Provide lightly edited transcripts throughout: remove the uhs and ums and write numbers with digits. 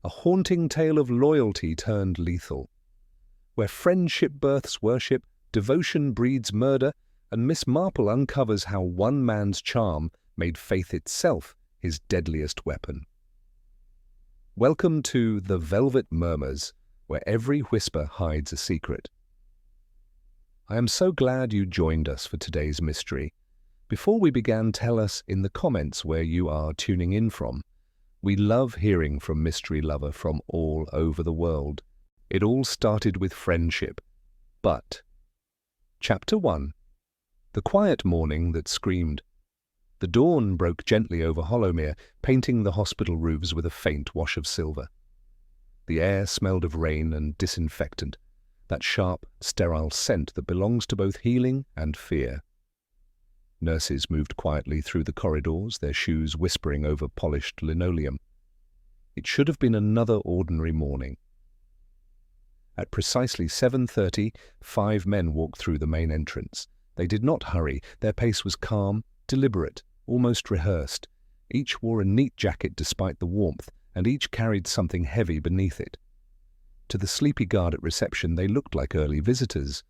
a haunting tale of loyalty turned lethal, where friendship births worship, devotion breeds murder, and Miss Marple uncovers how one man's charm made faith itself his deadliest weapon. Welcome to The Velvet Murmurs, where every whisper hides a secret. I am so glad you joined us for today's mystery. Before we begin, tell us in the comments where you are tuning in from. We love hearing from mystery lovers from all over the world. It all started with friendship. But Chapter 1. The quiet morning that screamed. The dawn broke gently over Hollowmere, painting the hospital roofs with a faint wash of silver. The air smelled of rain and disinfectant, that sharp, sterile scent that belongs to both healing and fear. Nurses moved quietly through the corridors, their shoes whispering over polished linoleum. It should have been another ordinary morning. At precisely 7:30, 5 men walked through the main entrance. They did not hurry. Their pace was calm, deliberate, almost rehearsed. Each wore a neat jacket despite the warmth, and each carried something heavy beneath it. To the sleepy guard at reception, they looked like early visitors.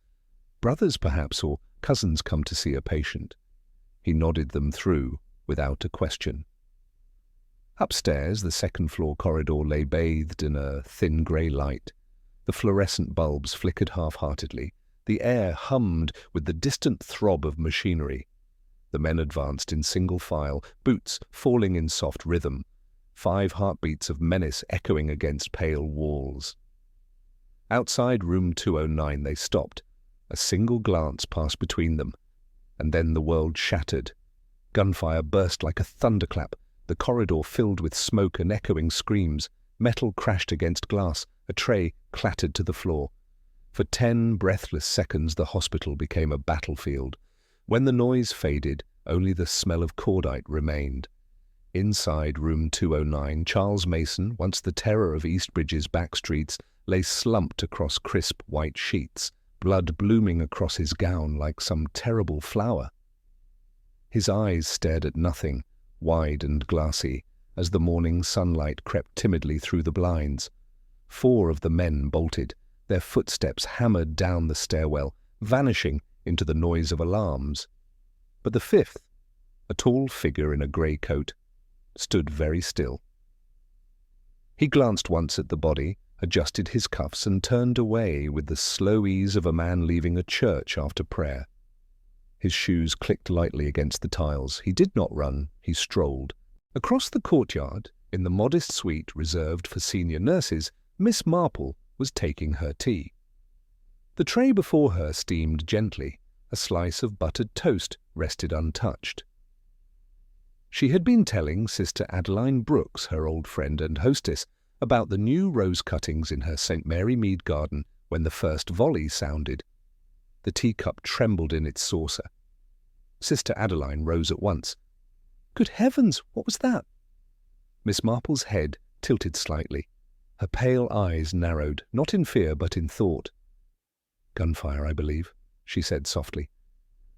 Brothers, perhaps, or cousins come to see a patient. He nodded them through, without a question. Upstairs, the second-floor corridor lay bathed in a thin grey light. The fluorescent bulbs flickered half-heartedly. The air hummed with the distant throb of machinery. The men advanced in single file, boots falling in soft rhythm, 5 heartbeats of menace echoing against pale walls. Outside room 209 they stopped. A single glance passed between them, and then the world shattered. Gunfire burst like a thunderclap, the corridor filled with smoke and echoing screams. Metal crashed against glass, a tray clattered to the floor. For 10 breathless seconds the hospital became a battlefield. When the noise faded, only the smell of cordite remained. Inside room 209, Charles Mason, once the terror of Eastbridge's back streets, lay slumped across crisp white sheets, blood blooming across his gown like some terrible flower. His eyes stared at nothing, wide and glassy, as the morning sunlight crept timidly through the blinds. 4 of the men bolted, their footsteps hammered down the stairwell, vanishing into the noise of alarms. But the 5th, a tall figure in a grey coat, stood very still. He glanced once at the body, adjusted his cuffs, and turned away with the slow ease of a man leaving a church after prayer. His shoes clicked lightly against the tiles. He did not run, he strolled. Across the courtyard, in the modest suite reserved for senior nurses, Miss Marple was taking her tea. The tray before her steamed gently. A slice of buttered toast rested untouched. She had been telling Sister Adeline Brooks, her old friend and hostess, about the new rose cuttings in her St. Mary Mead garden when the first volley sounded. The teacup trembled in its saucer. Sister Adeline rose at once. "Good heavens, what was that?" Miss Marple's head tilted slightly. Her pale eyes narrowed, not in fear but in thought. "Gunfire, I believe," she said softly.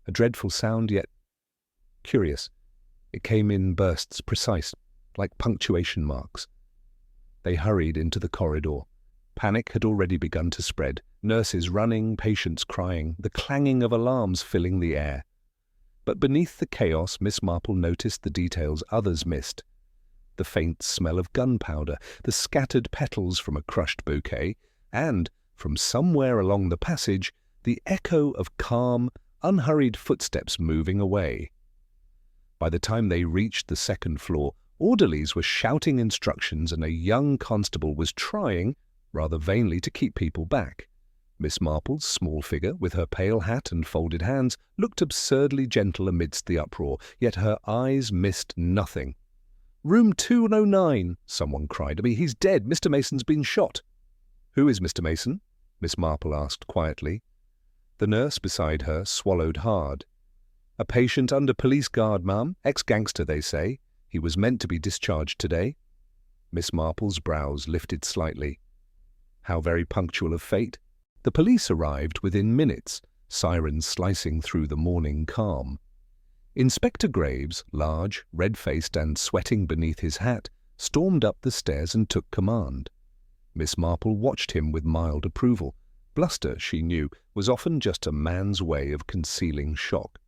A dreadful sound, yet curious. It came in bursts, precise, like punctuation marks. They hurried into the corridor. Panic had already begun to spread. Nurses running, patients crying, the clanging of alarms filling the air. But beneath the chaos, Miss Marple noticed the details others missed. The faint smell of gunpowder, the scattered petals from a crushed bouquet, and, from somewhere along the passage, the echo of calm, unhurried footsteps moving away. By the time they reached the second floor, orderlies were shouting instructions and a young constable was trying, rather vainly, to keep people back. Miss Marple's small figure, with her pale hat and folded hands, looked absurdly gentle amidst the uproar, yet her eyes missed nothing. "Room 209, someone cried. "He's dead. Mr. Mason's been shot." "Who is Mr. Mason?" Miss Marple asked quietly. The nurse beside her swallowed hard. "A patient under police guard, ma'am. Ex-gangster, they say. He was meant to be discharged today." Miss Marple's brows lifted slightly. How very punctual of fate. The police arrived within minutes, sirens slicing through the morning calm. Inspector Graves, large, red-faced and sweating beneath his hat, stormed up the stairs and took command. Miss Marple watched him with mild approval. Bluster, she knew, was often just a man's way of concealing shock.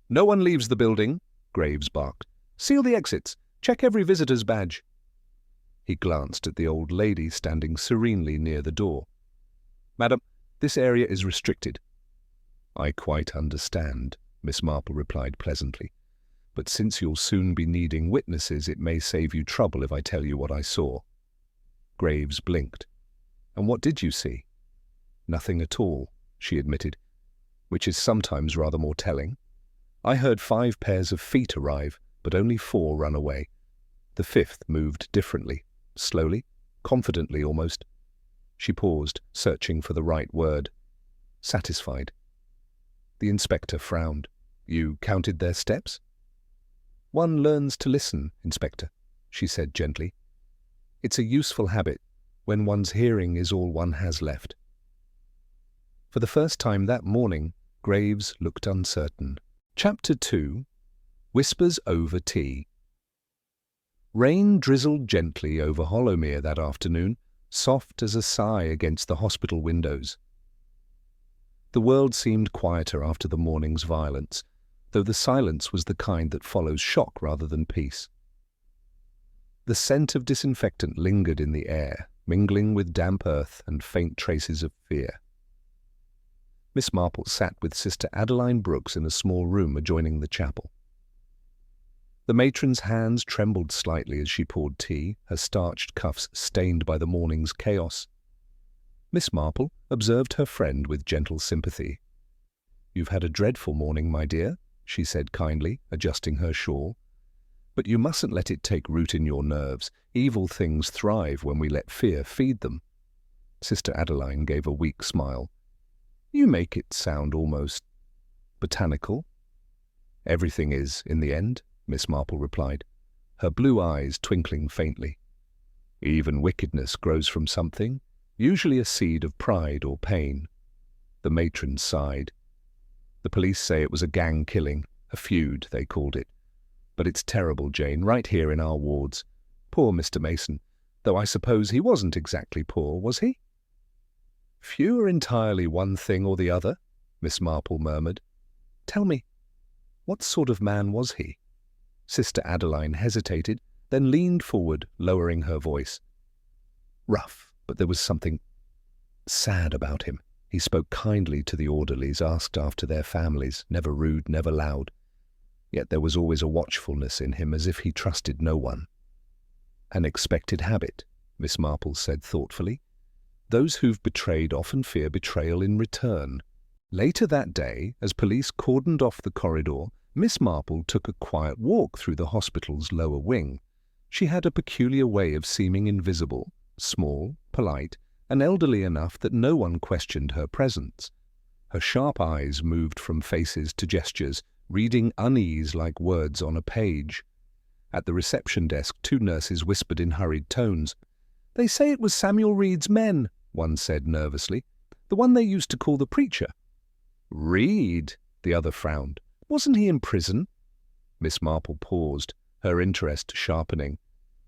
"No one leaves the building," Graves barked. "Seal the exits. Check every visitor's badge." He glanced at the old lady standing serenely near the door. "Madam, this area is restricted." "I quite understand," Miss Marple replied pleasantly. "But since you'll soon be needing witnesses, it may save you trouble if I tell you what I saw." Graves blinked. "And what did you see?" "Nothing at all," she admitted, "which is sometimes rather more telling. I heard 5 pairs of feet arrive, but only 4 run away. The 5th moved differently, slowly, confidently almost." She paused, searching for the right word. "Satisfied." The inspector frowned. "You counted their steps?" "One learns to listen, Inspector," she said gently. "It's a useful habit when one's hearing is all one has left." For the first time that morning, Graves looked uncertain. Chapter 2. Whispers over Tea. Rain drizzled gently over Hollowmere that afternoon, soft as a sigh against the hospital windows. The world seemed quieter after the morning's violence, though the silence was the kind that follows shock rather than peace. The scent of disinfectant lingered in the air, mingling with damp earth and faint traces of fear. Miss Marple sat with Sister Adeline Brooks in a small room adjoining the chapel. The matron's hands trembled slightly as she poured tea, her starched cuffs stained by the morning's chaos. Miss Marple observed her friend with gentle sympathy. "You've had a dreadful morning, my dear," she said kindly, adjusting her shawl. "But you mustn't let it take root in your nerves. Evil things thrive when we let fear feed them." Sister Adeline gave a weak smile. "You make it sound almost botanical." "Everything is, in the end," Miss Marple replied, her blue eyes twinkling faintly. "Even wickedness grows from something, usually a seed of pride or pain." The matron sighed. "The police say it was a gang killing, a feud, they called it. But it's terrible, Jane, right here in our wards. Poor Mr. Mason, though I suppose he wasn't exactly poor, was he?" "Few are entirely one thing or the other," Miss Marple murmured. "Tell me, what sort of man was he?" Sister Adeline hesitated, then leaned forward, lowering her voice. "Rough, but there was something sad about him. He spoke kindly to the orderlies, asked after their families, never rude, never loud. Yet there was always a watchfulness in him, as if he trusted no one." "An expected habit," Miss Marple said thoughtfully. "Those who've betrayed often fear betrayal in return." Later that day, as police cordoned off the corridor, Miss Marple took a quiet walk through the hospital's lower wing. She had a peculiar way of seeming invisible, small, polite, and elderly enough that no one questioned her presence. Her sharp eyes moved from faces to gestures, reading unease like words on a page. At the reception desk, 2 nurses whispered in hurried tones. "They say it was Samuel Reed's men," one said nervously. "The one they used to call the preacher." "Reed?" the other frowned. "Wasn't he in prison?" Miss Marple paused, her interest sharpening.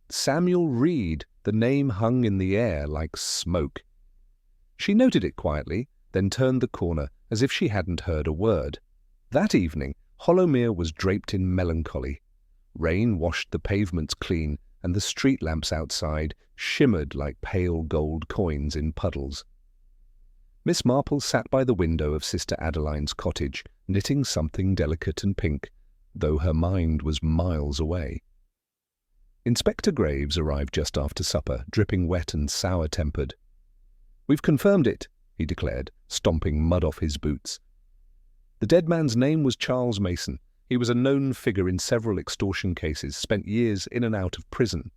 Samuel Reed, the name hung in the air like smoke. She noted it quietly, then turned the corner as if she hadn't heard a word. That evening, Hollowmere was draped in melancholy. Rain washed the pavements clean, and the street lamps outside shimmered like pale gold coins in puddles. Miss Marple sat by the window of Sister Adeline's cottage, knitting something delicate and pink, though her mind was miles away. Inspector Graves arrived just after supper, dripping wet and sour-tempered. "We've confirmed it," he declared, stomping mud off his boots. "The dead man's name was Charles Mason. He was a known figure in several extortion cases, spent years in and out of prison."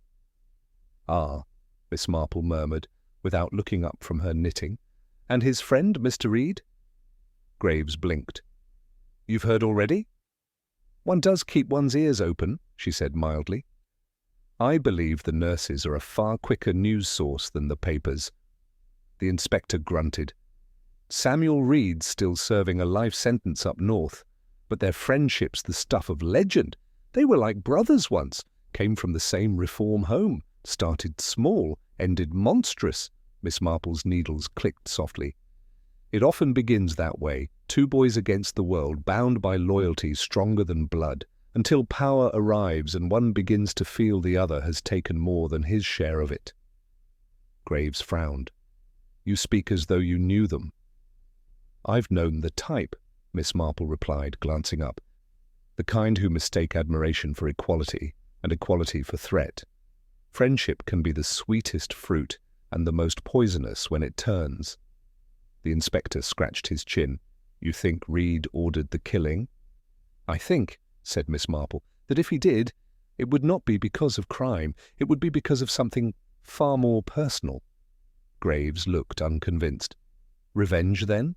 "Ah," Miss Marple murmured, without looking up from her knitting. "And his friend, Mr. Reed?" Graves blinked. "You've heard already?" "One does keep one's ears open," she said mildly. "I believe the nurses are a far quicker news source than the papers." The inspector grunted. "Samuel Reed's still serving a life sentence up north, but their friendship's the stuff of legend. They were like brothers once. came from the same reform home, started small, ended monstrous. Miss Marple's needles clicked softly. It often begins that way, two boys against the world, bound by loyalty stronger than blood, until power arrives and one begins to feel the other has taken more than his share of it. Graves frowned. You speak as though you knew them. I've known the type, Miss Marple replied, glancing up. The kind who mistake admiration for equality, and equality for threat. Friendship can be the sweetest fruit, and the most poisonous when it turns. The inspector scratched his chin. You think Reed ordered the killing? I think, said Miss Marple, that if he did, it would not be because of crime. It would be because of something far more personal. Graves looked unconvinced. Revenge, then?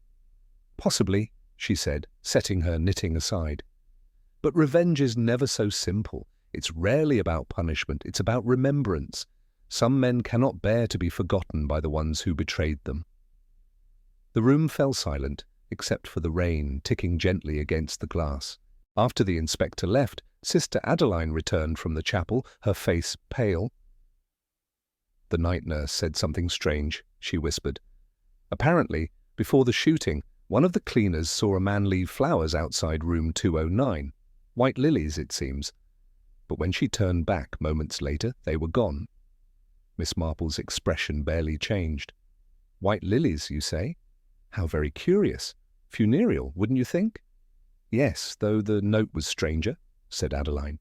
Possibly, she said, setting her knitting aside. But revenge is never so simple. It's rarely about punishment. It's about remembrance. Some men cannot bear to be forgotten by the ones who betrayed them. The room fell silent, except for the rain ticking gently against the glass. After the inspector left, Sister Adeline returned from the chapel, her face pale. The night nurse said something strange, she whispered. Apparently, before the shooting, one of the cleaners saw a man leave flowers outside room 209. White lilies, it seems. But when she turned back moments later, they were gone. Miss Marple's expression barely changed. White lilies, you say? How very curious. Funereal, wouldn't you think? Yes, though the note was stranger, said Adeline.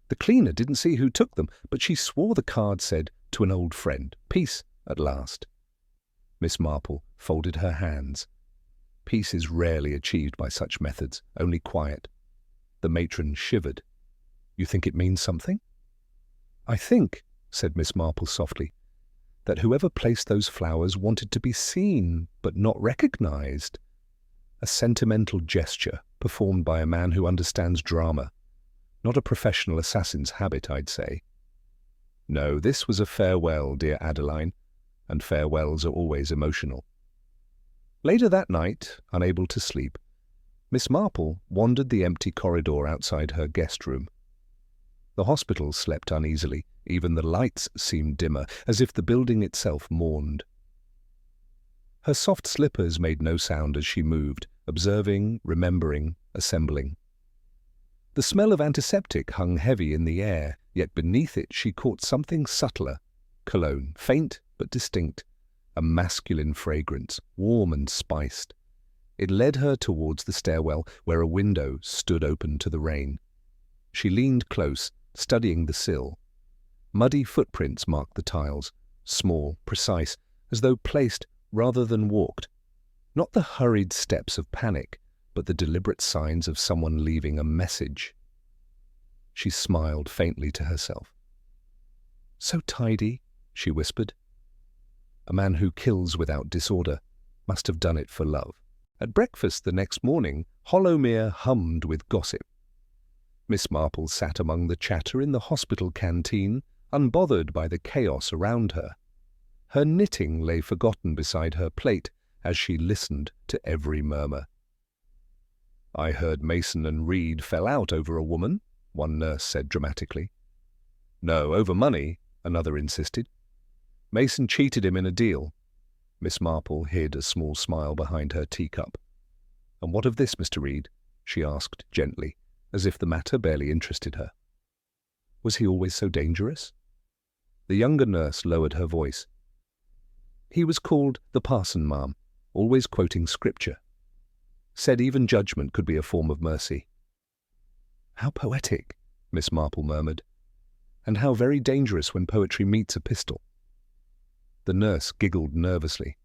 The cleaner didn't see who took them, but she swore the card said, to an old friend, peace at last. Miss Marple folded her hands. Peace is rarely achieved by such methods, only quiet. The matron shivered. You think it means something? I think, said Miss Marple softly, that whoever placed those flowers wanted to be seen, but not recognized. A sentimental gesture performed by a man who understands drama. Not a professional assassin's habit, I'd say. No, this was a farewell, dear Adeline, and farewells are always emotional. Later that night, unable to sleep, Miss Marple wandered the empty corridor outside her guest room. The hospital slept uneasily. Even the lights seemed dimmer, as if the building itself mourned. Her soft slippers made no sound as she moved, observing, remembering, assembling. The smell of antiseptic hung heavy in the air, yet beneath it she caught something subtler, cologne, faint but distinct, a masculine fragrance, warm and spiced. It led her towards the stairwell, where a window stood open to the rain. She leaned close, studying the sill. Muddy footprints marked the tiles, small, precise, as though placed rather than walked. Not the hurried steps of panic, but the deliberate signs of someone leaving a message. She smiled faintly to herself. So tidy, she whispered. A man who kills without disorder must have done it for love. At breakfast the next morning, Hollowmere hummed with gossip. Miss Marple sat among the chatter in the hospital canteen, unbothered by the chaos around her. Her knitting lay forgotten beside her plate as she listened to every murmur. I heard Mason and Reed fell out over a woman, one nurse said dramatically. No, over money, another insisted. Mason cheated him in a deal. Miss Marple hid a small smile behind her teacup. And what of this, Mr. Reed? She asked gently, as if the matter barely interested her. Was he always so dangerous? The younger nurse lowered her voice. He was called the parson, ma'am, always quoting scripture. Said even judgment could be a form of mercy. How poetic, Miss Marple murmured, and how very dangerous when poetry meets a pistol. The nurse giggled nervously.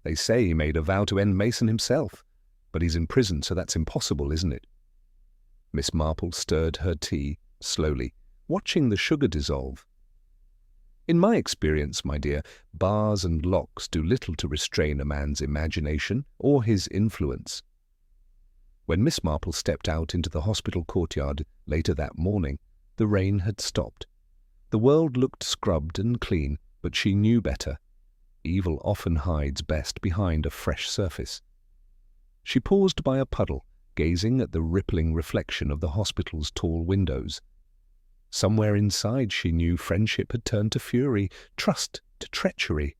They say he made a vow to end Mason himself, but he's in prison, so that's impossible, isn't it? Miss Marple stirred her tea slowly, watching the sugar dissolve. In my experience, my dear, bars and locks do little to restrain a man's imagination or his influence. When Miss Marple stepped out into the hospital courtyard later that morning, the rain had stopped. The world looked scrubbed and clean, but she knew better. Evil often hides best behind a fresh surface. She paused by a puddle, gazing at the rippling reflection of the hospital's tall windows. Somewhere inside she knew friendship had turned to fury, trust to treachery.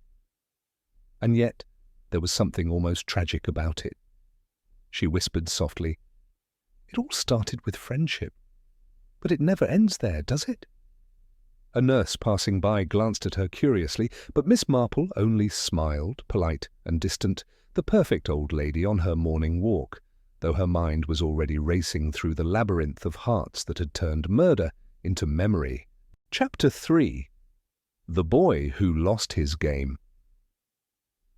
And yet there was something almost tragic about it. She whispered softly, "It all started with friendship. But it never ends there, does it?" A nurse passing by glanced at her curiously, but Miss Marple only smiled, polite and distant, the perfect old lady on her morning walk, though her mind was already racing through the labyrinth of hearts that had turned murder into memory. Chapter 3. The Boy Who Lost His Game.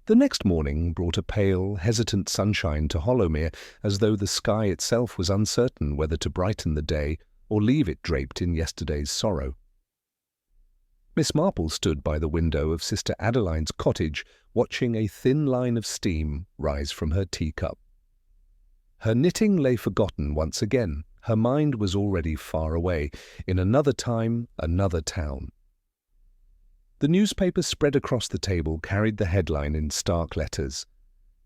The next morning brought a pale, hesitant sunshine to Hollowmere, as though the sky itself was uncertain whether to brighten the day or leave it draped in yesterday's sorrow. Miss Marple stood by the window of Sister Adeline's cottage, watching a thin line of steam rise from her teacup. Her knitting lay forgotten once again. Her mind was already far away, in another time, another town. The newspaper spread across the table carried the headline in stark letters: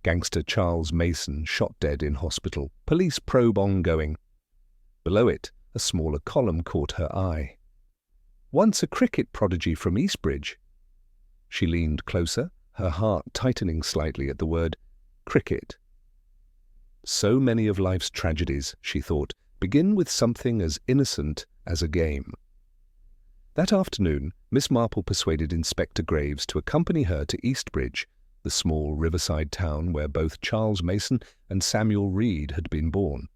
"Gangster Charles Mason shot dead in hospital. Police probe ongoing." Below it, a smaller column caught her eye. "Once a cricket prodigy from Eastbridge." She leaned closer, her heart tightening slightly at the word cricket. So many of life's tragedies, she thought, begin with something as innocent as a game. That afternoon, Miss Marple persuaded Inspector Graves to accompany her to Eastbridge, the small riverside town where both Charles Mason and Samuel Reed had been born.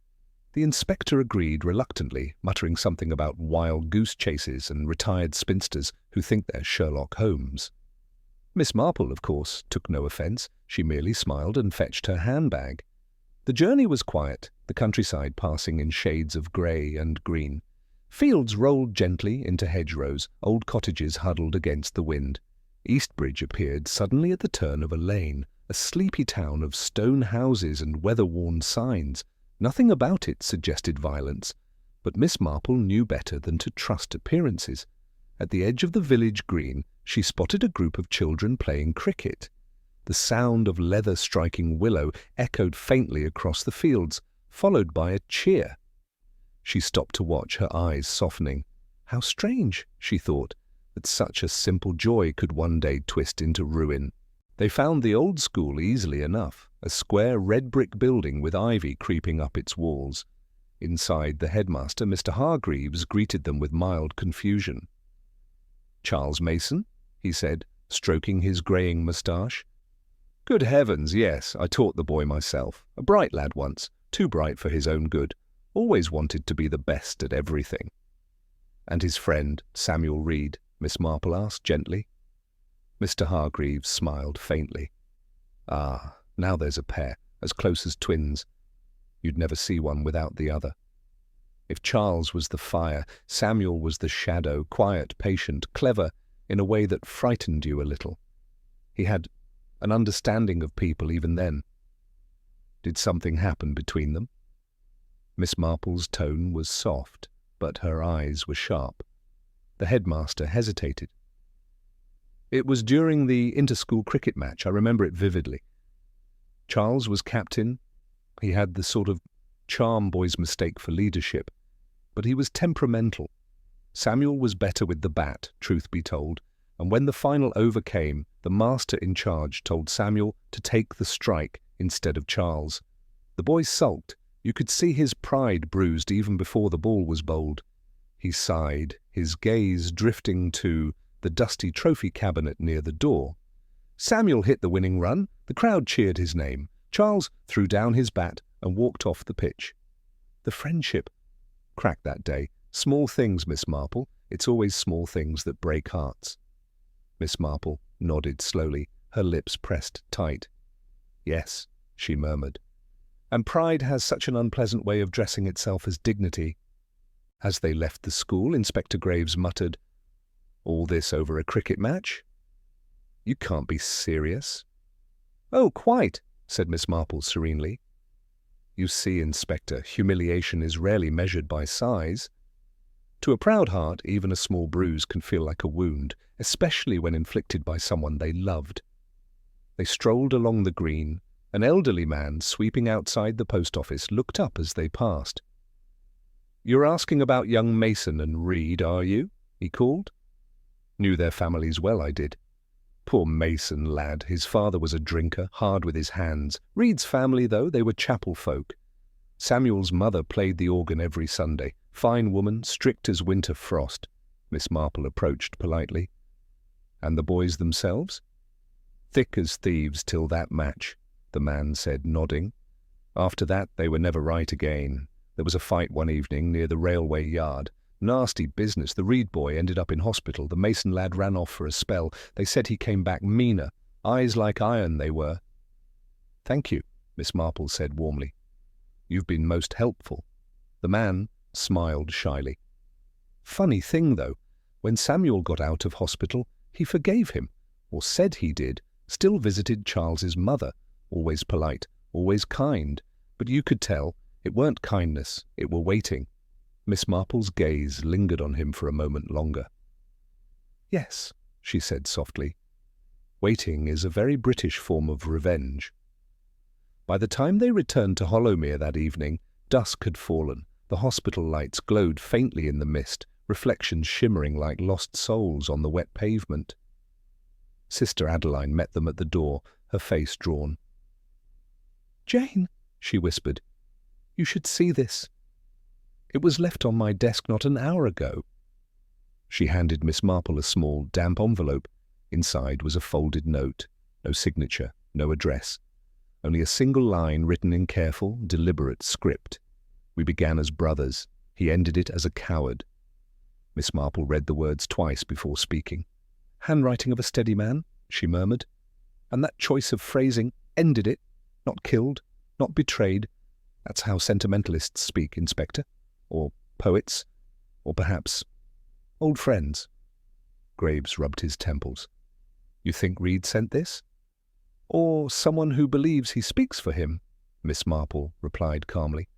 The inspector agreed reluctantly, muttering something about wild goose chases and retired spinsters who think they're Sherlock Holmes. Miss Marple, of course, took no offence. She merely smiled and fetched her handbag. The journey was quiet, the countryside passing in shades of grey and green. Fields rolled gently into hedgerows, old cottages huddled against the wind. Eastbridge appeared suddenly at the turn of a lane, a sleepy town of stone houses and weather-worn signs. Nothing about it suggested violence, but Miss Marple knew better than to trust appearances. At the edge of the village green, she spotted a group of children playing cricket. The sound of leather striking willow echoed faintly across the fields, followed by a cheer. She stopped to watch, her eyes softening. How strange, she thought, that such a simple joy could one day twist into ruin. They found the old school easily enough, a square red-brick building with ivy creeping up its walls. Inside, the headmaster, Mr. Hargreaves, greeted them with mild confusion. "Charles Mason?" he said, stroking his greying moustache. "Good heavens, yes, I taught the boy myself. A bright lad once, too bright for his own good. Always wanted to be the best at everything." "And his friend, Samuel Reed?" Miss Marple asked gently. Mr. Hargreaves smiled faintly. "Ah, now there's a pair, as close as twins. You'd never see one without the other. If Charles was the fire, Samuel was the shadow, quiet, patient, clever, in a way that frightened you a little. He had an understanding of people even then. Did something happen between them?" Miss Marple's tone was soft, but her eyes were sharp. The headmaster hesitated. "It was during the inter-school cricket match. I remember it vividly. Charles was captain. He had the sort of charm boys mistake for leadership, but he was temperamental. Samuel was better with the bat, truth be told, and when the final over came, the master in charge told Samuel to take the strike instead of Charles. The boy sulked. You could see his pride bruised even before the ball was bowled. He sighed, his gaze drifting to the dusty trophy cabinet near the door. Samuel hit the winning run. The crowd cheered his name. Charles threw down his bat and walked off the pitch. The friendship cracked that day. Small things, Miss Marple. It's always small things that break hearts." Miss Marple nodded slowly, her lips pressed tight. "Yes," she murmured. "And pride has such an unpleasant way of dressing itself as dignity." As they left the school, Inspector Graves muttered, "All this over a cricket match? You can't be serious." "Oh, quite," said Miss Marple serenely. "You see, Inspector, humiliation is rarely measured by size. To a proud heart, even a small bruise can feel like a wound, especially when inflicted by someone they loved." They strolled along the green. An elderly man sweeping outside the post office looked up as they passed. "You're asking about young Mason and Reed, are you?" he called. "Knew their families well, I did. Poor Mason lad, his father was a drinker, hard with his hands. Reed's family, though, they were chapel folk. Samuel's mother played the organ every Sunday. Fine woman, strict as winter frost." Miss Marple approached politely. "And the boys themselves?" "Thick as thieves till that match," the man said, nodding. "After that they were never right again. There was a fight one evening near the railway yard. Nasty business. The Reed boy ended up in hospital. The Mason lad ran off for a spell. They said he came back meaner. Eyes like iron they were." "Thank you," Miss Marple said warmly. "You've been most helpful." The man smiled shyly. "Funny thing, though, when Samuel got out of hospital, he forgave him, or said he did, still visited Charles's mother, always polite, always kind, but you could tell it weren't kindness, it were waiting." Miss Marple's gaze lingered on him for a moment longer. "Yes," she said softly. "Waiting is a very British form of revenge." By the time they returned to Hollowmere that evening, dusk had fallen. The hospital lights glowed faintly in the mist, reflections shimmering like lost souls on the wet pavement. Sister Adeline met them at the door, her face drawn. "Jane," she whispered, "you should see this. It was left on my desk not an hour ago." She handed Miss Marple a small, damp envelope. Inside was a folded note. No signature, no address. Only a single line written in careful, deliberate script. "We began as brothers. He ended it as a coward." Miss Marple read the words twice before speaking. "Handwriting of a steady man," she murmured. "And that choice of phrasing, ended it. Not killed, not betrayed. That's how sentimentalists speak, Inspector. Or poets. Or perhaps old friends." Graves rubbed his temples. "You think Reed sent this?" "Or someone who believes he speaks for him," Miss Marple replied calmly.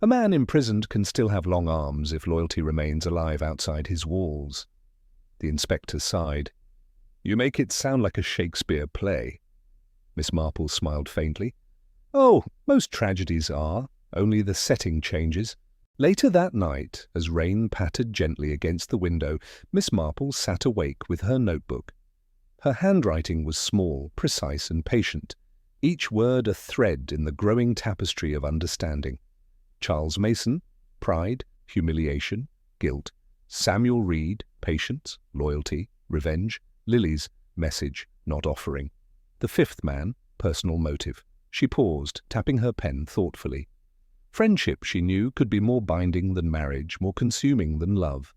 "A man imprisoned can still have long arms if loyalty remains alive outside his walls." The inspector sighed. "You make it sound like a Shakespeare play." Miss Marple smiled faintly. "Oh, most tragedies are. Only the setting changes." Later that night, as rain pattered gently against the window, Miss Marple sat awake with her notebook. Her handwriting was small, precise and patient, each word a thread in the growing tapestry of understanding. Charles Mason, pride, humiliation, guilt. Samuel Reed, patience, loyalty, revenge. Lily's message, not offering. The fifth man, personal motive. She paused, tapping her pen thoughtfully. Friendship, she knew, could be more binding than marriage, more consuming than love.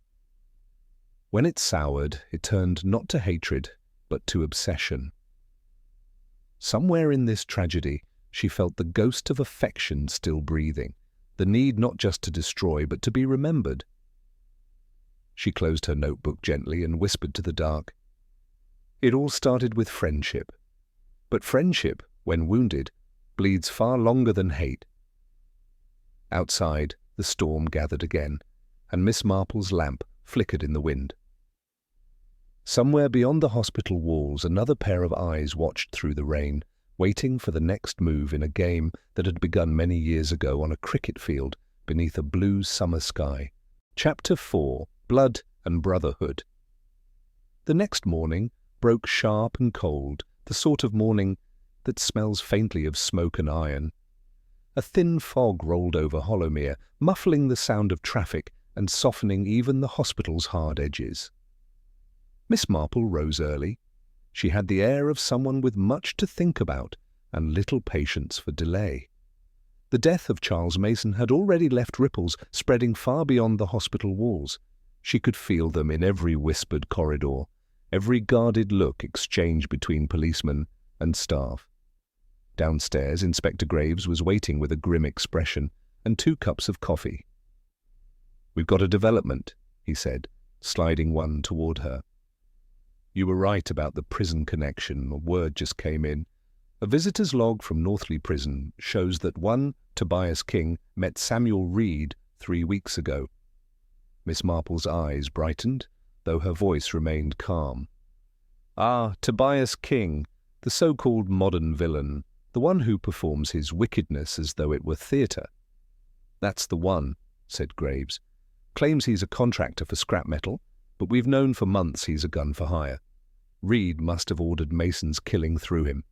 When it soured, it turned not to hatred, but to obsession. Somewhere in this tragedy, she felt the ghost of affection still breathing, the need not just to destroy, but to be remembered. She closed her notebook gently and whispered to the dark. "It all started with friendship. But friendship, when wounded, bleeds far longer than hate." Outside, the storm gathered again, and Miss Marple's lamp flickered in the wind. Somewhere beyond the hospital walls, another pair of eyes watched through the rain, waiting for the next move in a game that had begun many years ago on a cricket field beneath a blue summer sky. Chapter 4: Blood and Brotherhood. The next morning broke sharp and cold, the sort of morning that smells faintly of smoke and iron. A thin fog rolled over Hollowmere, muffling the sound of traffic and softening even the hospital's hard edges. Miss Marple rose early. She had the air of someone with much to think about and little patience for delay. The death of Charles Mason had already left ripples spreading far beyond the hospital walls. She could feel them in every whispered corridor, every guarded look exchanged between policemen and staff. Downstairs, Inspector Graves was waiting with a grim expression and 2 cups of coffee. "We've got a development," he said, sliding one toward her. "You were right about the prison connection. A word just came in. A visitor's log from Northleigh Prison shows that one Tobias King met Samuel Reed 3 weeks ago." Miss Marple's eyes brightened, though her voice remained calm. "Ah, Tobias King, the so-called modern villain, the one who performs his wickedness as though it were theatre. That's the one. said Graves. "Claims he's a contractor for scrap metal, but we've known for months he's a gun for hire. Reed must have ordered Mason's killing through him."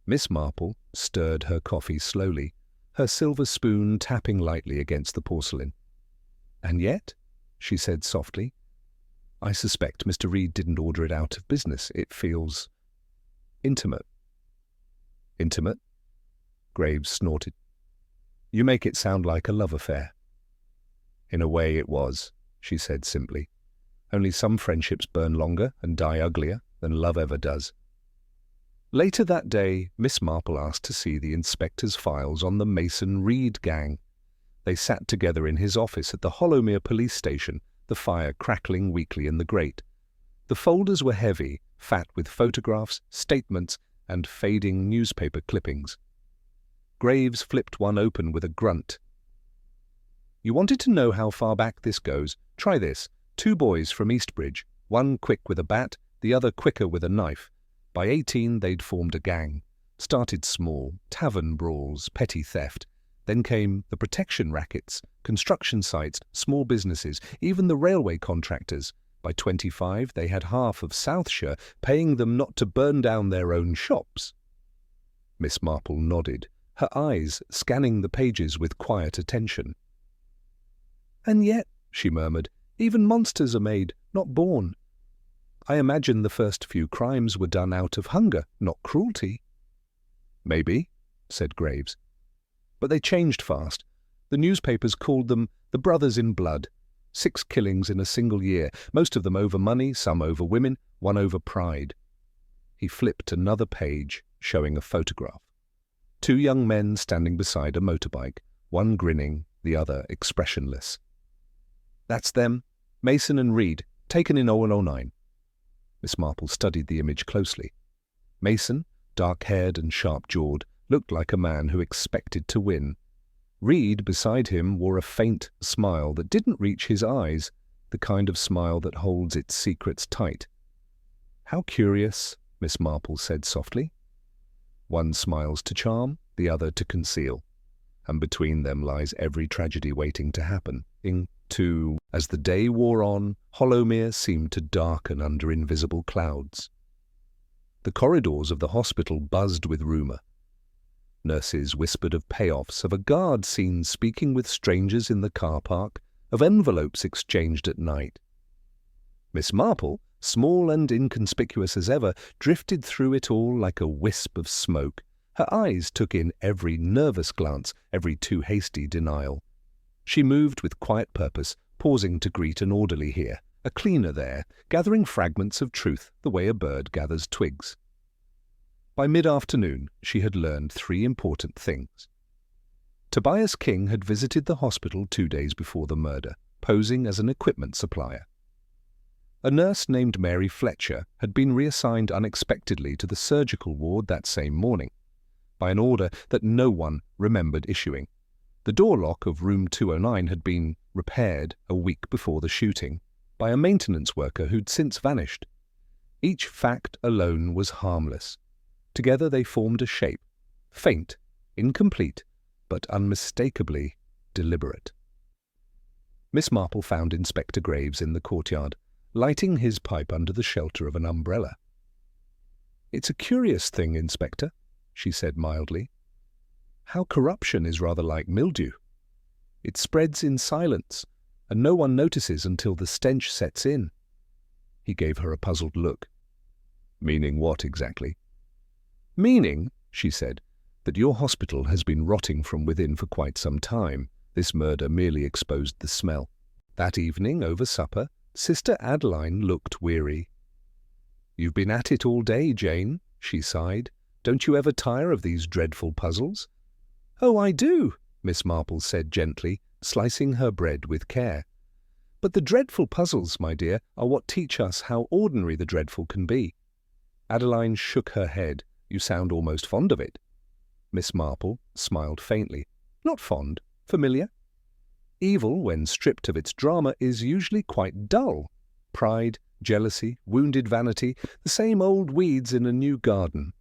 Miss Marple stirred her coffee slowly, her silver spoon tapping lightly against the porcelain. "And yet," she said softly, "I suspect Mr. Reed didn't order it out of business. It feels intimate." "Intimate?" Graves snorted. "You make it sound like a love affair." "In a way it was," she said simply. "Only some friendships burn longer and die uglier than love ever does." Later that day, Miss Marple asked to see the inspector's files on the Mason-Reed gang. They sat together in his office at the Hollowmere police station, the fire crackling weakly in the grate. The folders were heavy, fat with photographs, statements, and fading newspaper clippings. Graves flipped one open with a grunt. "You wanted to know how far back this goes? Try this. 2 boys from Eastbridge, one quick with a bat, the other quicker with a knife. By 18 they'd formed a gang. Started small, tavern brawls, petty theft. Then came the protection rackets, construction sites, small businesses, even the railway contractors. By 25 they had half of Southshire paying them not to burn down their own shops." Miss Marple nodded, her eyes scanning the pages with quiet attention. "And yet," she murmured, "even monsters are made, not born. I imagine the first few crimes were done out of hunger, not cruelty." "Maybe," said Graves. "But they changed fast. The newspapers called them the Brothers in Blood. 6 killings in a single year, most of them over money, some over women, one over pride." He flipped another page, showing a photograph. 2 young men standing beside a motorbike, one grinning, the other expressionless. "That's them, Mason and Reed, taken in 2009. Miss Marple studied the image closely. Mason, dark-haired and sharp-jawed, looked like a man who expected to win. Reed, beside him, wore a faint smile that didn't reach his eyes, the kind of smile that holds its secrets tight. "How curious," Miss Marple said softly. "One smiles to charm, the other to conceal, and between them lies every tragedy waiting to happen. As the day wore on, Hollowmere seemed to darken under invisible clouds. The corridors of the hospital buzzed with rumour. Nurses whispered of payoffs, of a guard seen speaking with strangers in the car park, of envelopes exchanged at night. Miss Marple, small and inconspicuous as ever, drifted through it all like a wisp of smoke. Her eyes took in every nervous glance, every too hasty denial. She moved with quiet purpose, pausing to greet an orderly here, a cleaner there, gathering fragments of truth the way a bird gathers twigs. By mid-afternoon, she had learned 3 important things. Tobias King had visited the hospital 2 days before the murder, posing as an equipment supplier. A nurse named Mary Fletcher had been reassigned unexpectedly to the surgical ward that same morning, by an order that no one remembered issuing. The door lock of room 209 had been repaired a week before the shooting by a maintenance worker who'd since vanished. Each fact alone was harmless. Together they formed a shape, faint, incomplete, but unmistakably deliberate. Miss Marple found Inspector Graves in the courtyard, lighting his pipe under the shelter of an umbrella. "It's a curious thing, Inspector," she said mildly. "How corruption is rather like mildew. It spreads in silence, and no one notices until the stench sets in." He gave her a puzzled look. "Meaning what exactly?" "Meaning," she said, "that your hospital has been rotting from within for quite some time. This murder merely exposed the smell." That evening, over supper, Sister Adeline looked weary. "You've been at it all day, Jane," she sighed. "Don't you ever tire of these dreadful puzzles?" "Oh, I do," Miss Marple said gently, slicing her bread with care. "But the dreadful puzzles, my dear, are what teach us how ordinary the dreadful can be." Adeline shook her head. "You sound almost fond of it." Miss Marple smiled faintly. "Not fond, familiar. Evil, when stripped of its drama, is usually quite dull. Pride, jealousy, wounded vanity, the same old weeds in a new garden."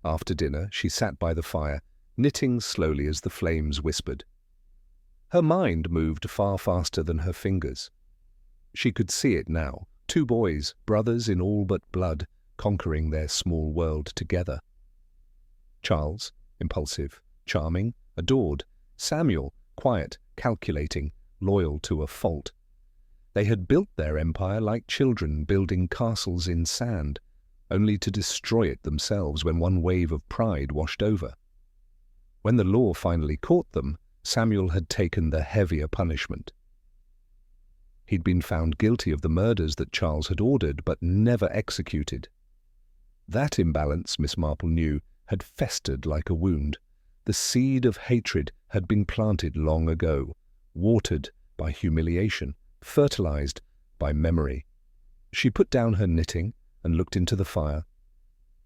After dinner, she sat by the fire, knitting slowly as the flames whispered. Her mind moved far faster than her fingers. She could see it now, 2 boys, brothers in all but blood, conquering their small world together. Charles, impulsive, charming, adored. Samuel, quiet, calculating, loyal to a fault. They had built their empire like children building castles in sand, only to destroy it themselves when one wave of pride washed over. When the law finally caught them, Samuel had taken the heavier punishment. He'd been found guilty of the murders that Charles had ordered but never executed. That imbalance, Miss Marple knew, had festered like a wound. The seed of hatred had been planted long ago, watered by humiliation, fertilized by memory. She put down her knitting and looked into the fire.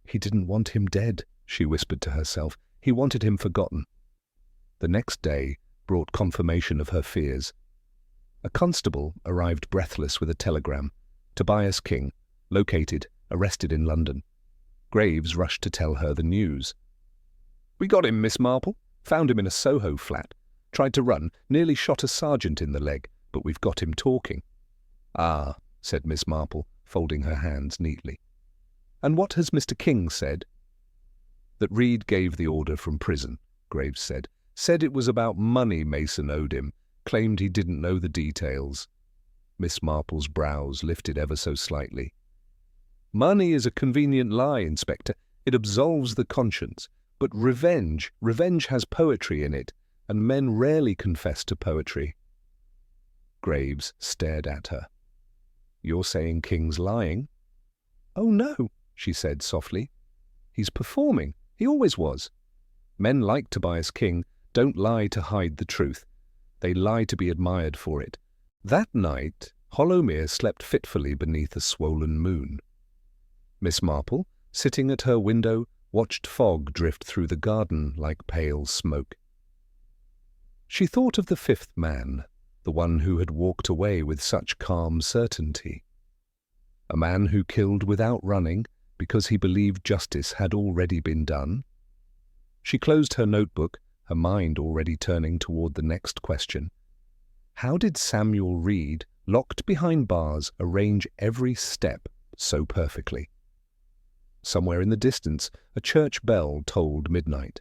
He didn't want him dead, she whispered to herself. He wanted him forgotten. The next day brought confirmation of her fears. A constable arrived breathless with a telegram. Tobias King, located, arrested in London. Graves rushed to tell her the news. "We got him, Miss Marple. Found him in a Soho flat. Tried to run, nearly shot a sergeant in the leg, but we've got him talking." "Ah," said Miss Marple, folding her hands neatly. "And what has Mr. King said?" "That Reed gave the order from prison," Graves said. "Said it was about money Mason owed him. Claimed he didn't know the details." Miss Marple's brows lifted ever so slightly. "Money is a convenient lie, Inspector. It absolves the conscience. But revenge has poetry in it, and men rarely confess to poetry." Graves stared at her. "You're saying King's lying?" "Oh, no," she said softly. "He's performing. He always was. Men like Tobias King don't lie to hide the truth. They lie to be admired for it." That night, Hollowmere slept fitfully beneath a swollen moon. Miss Marple, sitting at her window, watched fog drift through the garden like pale smoke. She thought of the 5th man, the one who had walked away with such calm certainty. A man who killed without running because he believed justice had already been done. She closed her notebook, her mind already turning toward the next question. How did Samuel Reed, locked behind bars, arrange every step so perfectly? Somewhere in the distance, a church bell tolled midnight.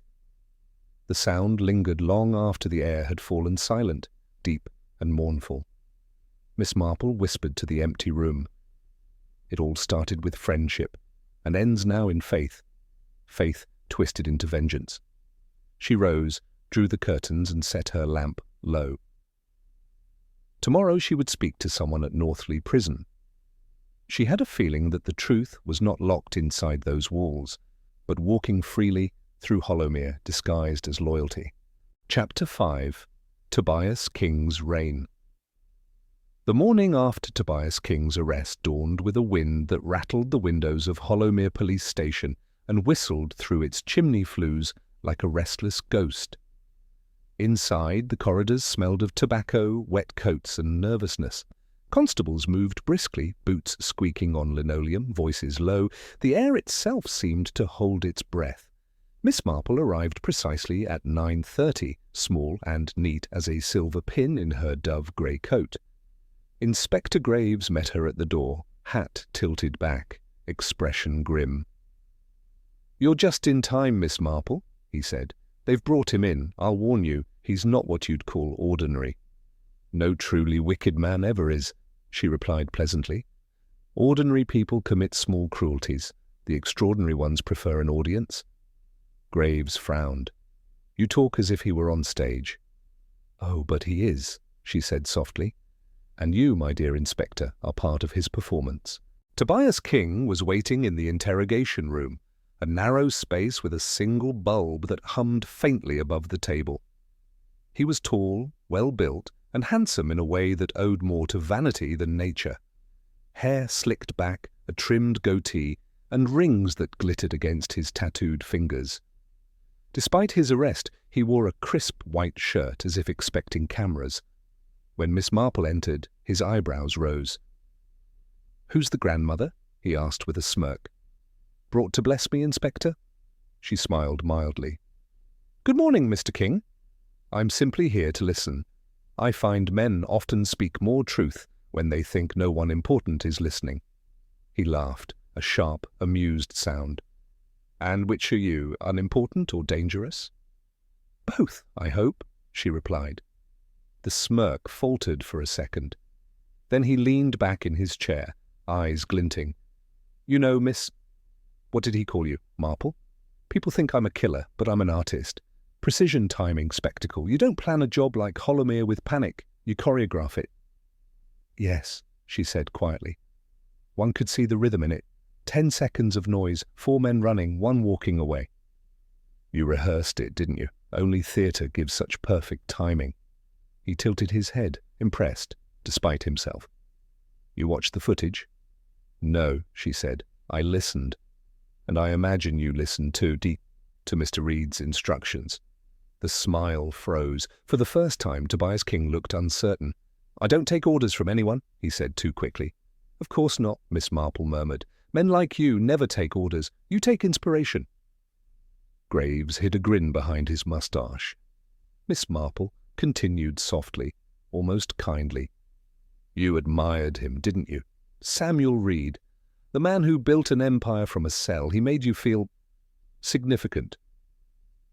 The sound lingered long after the air had fallen silent, deep and mournful. Miss Marple whispered to the empty room. It all started with friendship, and ends now in faith. Faith twisted into vengeance. She rose, drew the curtains, and set her lamp low. Tomorrow she would speak to someone at Northleigh Prison. She had a feeling that the truth was not locked inside those walls, but walking freely through Hollowmere disguised as loyalty. Chapter 5. Tobias King's Reign. The morning after Tobias King's arrest dawned with a wind that rattled the windows of Hollowmere Police Station and whistled through its chimney flues like a restless ghost. Inside, the corridors smelled of tobacco, wet coats, and nervousness. Constables moved briskly, boots squeaking on linoleum, voices low. The air itself seemed to hold its breath. Miss Marple arrived precisely at 9:30, small and neat as a silver pin in her dove grey coat. Inspector Graves met her at the door, hat tilted back, expression grim. "You're just in time, Miss Marple," he said. "They've brought him in. I'll warn you, he's not what you'd call ordinary." "No truly wicked man ever is," she replied pleasantly. "Ordinary people commit small cruelties. The extraordinary ones prefer an audience." Graves frowned. "You talk as if he were on stage." "Oh, but he is," she said softly. "And you, my dear Inspector, are part of his performance." Tobias King was waiting in the interrogation room, a narrow space with a single bulb that hummed faintly above the table. He was tall, well-built, and handsome in a way that owed more to vanity than nature. Hair slicked back, a trimmed goatee, and rings that glittered against his tattooed fingers. Despite his arrest, he wore a crisp white shirt as if expecting cameras. When Miss Marple entered, his eyebrows rose. "Who's the grandmother?" he asked with a smirk. "Brought to bless me, Inspector?" She smiled mildly. "Good morning, Mr. King. I'm simply here to listen. I find men often speak more truth when they think no one important is listening." He laughed, a sharp, amused sound. "And which are you, unimportant or dangerous?" "Both, I hope," she replied. The smirk faltered for a second. Then he leaned back in his chair, eyes glinting. "You know, Miss— what did he call you, Marple? People think I'm a killer, but I'm an artist. Precision timing spectacle. You don't plan a job like Hollowmere with panic. You choreograph it." "Yes," she said quietly. One could see the rhythm in it. 10 seconds of noise, 4 men running, 1 walking away. "You rehearsed it, didn't you? Only theatre gives such perfect timing." He tilted his head, impressed, despite himself. "You watched the footage?" "No," she said. "I listened. And I imagine you listened too, to Mr. Reed's instructions." The smile froze. For the first time, Tobias King looked uncertain. "I don't take orders from anyone," he said too quickly. "Of course not," Miss Marple murmured. "Men like you never take orders. You take inspiration." Graves hid a grin behind his moustache. Miss Marple continued softly, almost kindly. "You admired him, didn't you? Samuel Reed. The man who built an empire from a cell. He made you feel significant."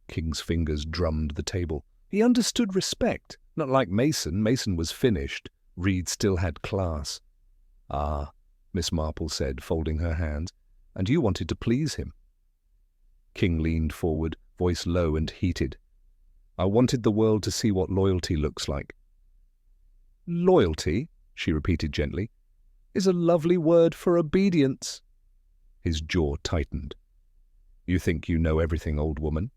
King's fingers drummed the table. "He understood respect. Not like Mason. Mason was finished. Reed still had class." "Ah," Miss Marple said, folding her hands. "And you wanted to please him." King leaned forward, voice low and heated. "I wanted the world to see what loyalty looks like." "Loyalty," she repeated gently, "is a lovely word for obedience." His jaw tightened. "You think you know everything, old woman?"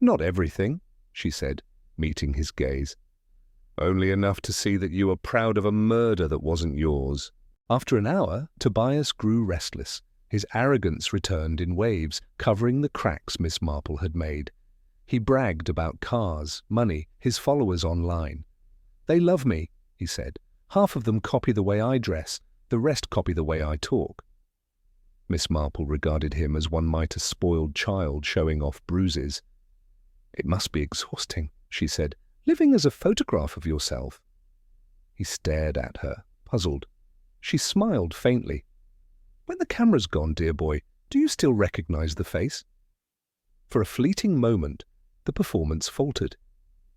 "Not everything," she said, meeting his gaze. "Only enough to see that you are proud of a murder that wasn't yours." After an hour, Tobias grew restless. His arrogance returned in waves, covering the cracks Miss Marple had made. He bragged about cars, money, his followers online. "They love me," he said. "Half of them copy the way I dress, the rest copy the way I talk." Miss Marple regarded him as one might a spoiled child showing off bruises. "It must be exhausting," she said, "living as a photograph of yourself." He stared at her, puzzled. She smiled faintly. "When the camera's gone, dear boy, do you still recognize the face?" For a fleeting moment, the performance faltered.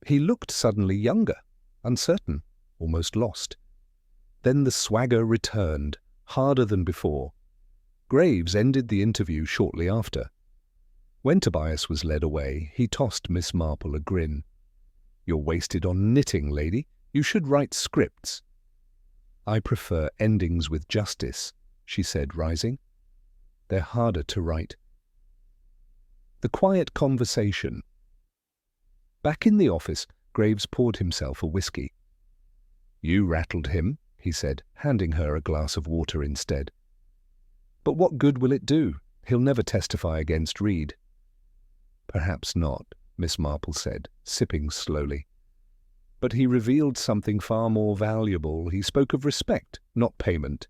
He looked suddenly younger, uncertain, almost lost. Then the swagger returned, harder than before. Graves ended the interview shortly after. When Tobias was led away, he tossed Miss Marple a grin. "You're wasted on knitting, lady. You should write scripts." "I prefer endings with justice," she said, rising. "They're harder to write." The quiet conversation. Back in the office, Graves poured himself a whiskey. "You rattled him," he said, handing her a glass of water instead. "But what good will it do? He'll never testify against Reed." "Perhaps not," Miss Marple said, sipping slowly. "But he revealed something far more valuable. He spoke of respect, not payment.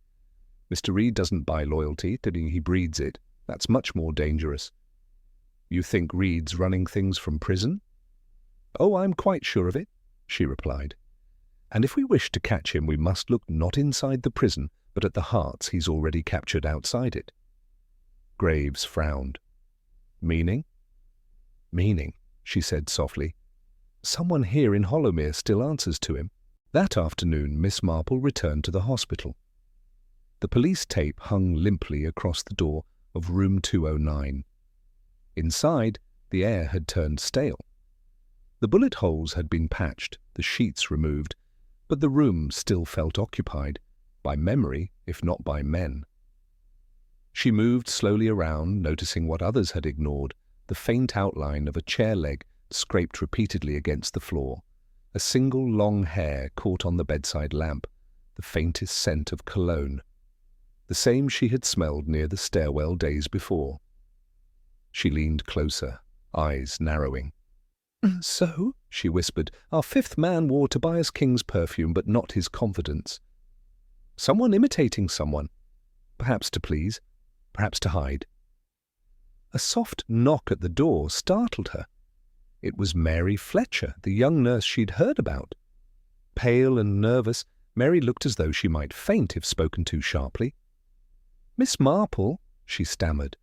Mr. Reed doesn't buy loyalty, he breeds it. That's much more dangerous." "You think Reed's running things from prison?" "Oh, I'm quite sure of it," she replied. "And if we wish to catch him, we must look not inside the prison, but at the hearts he's already captured outside it." Graves frowned. "Meaning?" "Meaning," she said softly. "Someone here in Hollowmere still answers to him." That afternoon, Miss Marple returned to the hospital. The police tape hung limply across the door of room 209. Inside, the air had turned stale. The bullet holes had been patched, the sheets removed, but the room still felt occupied, by memory, if not by men. She moved slowly around, noticing what others had ignored, the faint outline of a chair leg scraped repeatedly against the floor, a single long hair caught on the bedside lamp, the faintest scent of cologne, the same she had smelled near the stairwell days before. She leaned closer, eyes narrowing. "So," she whispered, "our fifth man wore Tobias King's perfume, but not his confidence. Someone imitating someone, perhaps to please, perhaps to hide." A soft knock at the door startled her. It was Mary Fletcher, the young nurse she'd heard about. Pale and nervous, Mary looked as though she might faint if spoken to sharply. "Miss Marple," she stammered.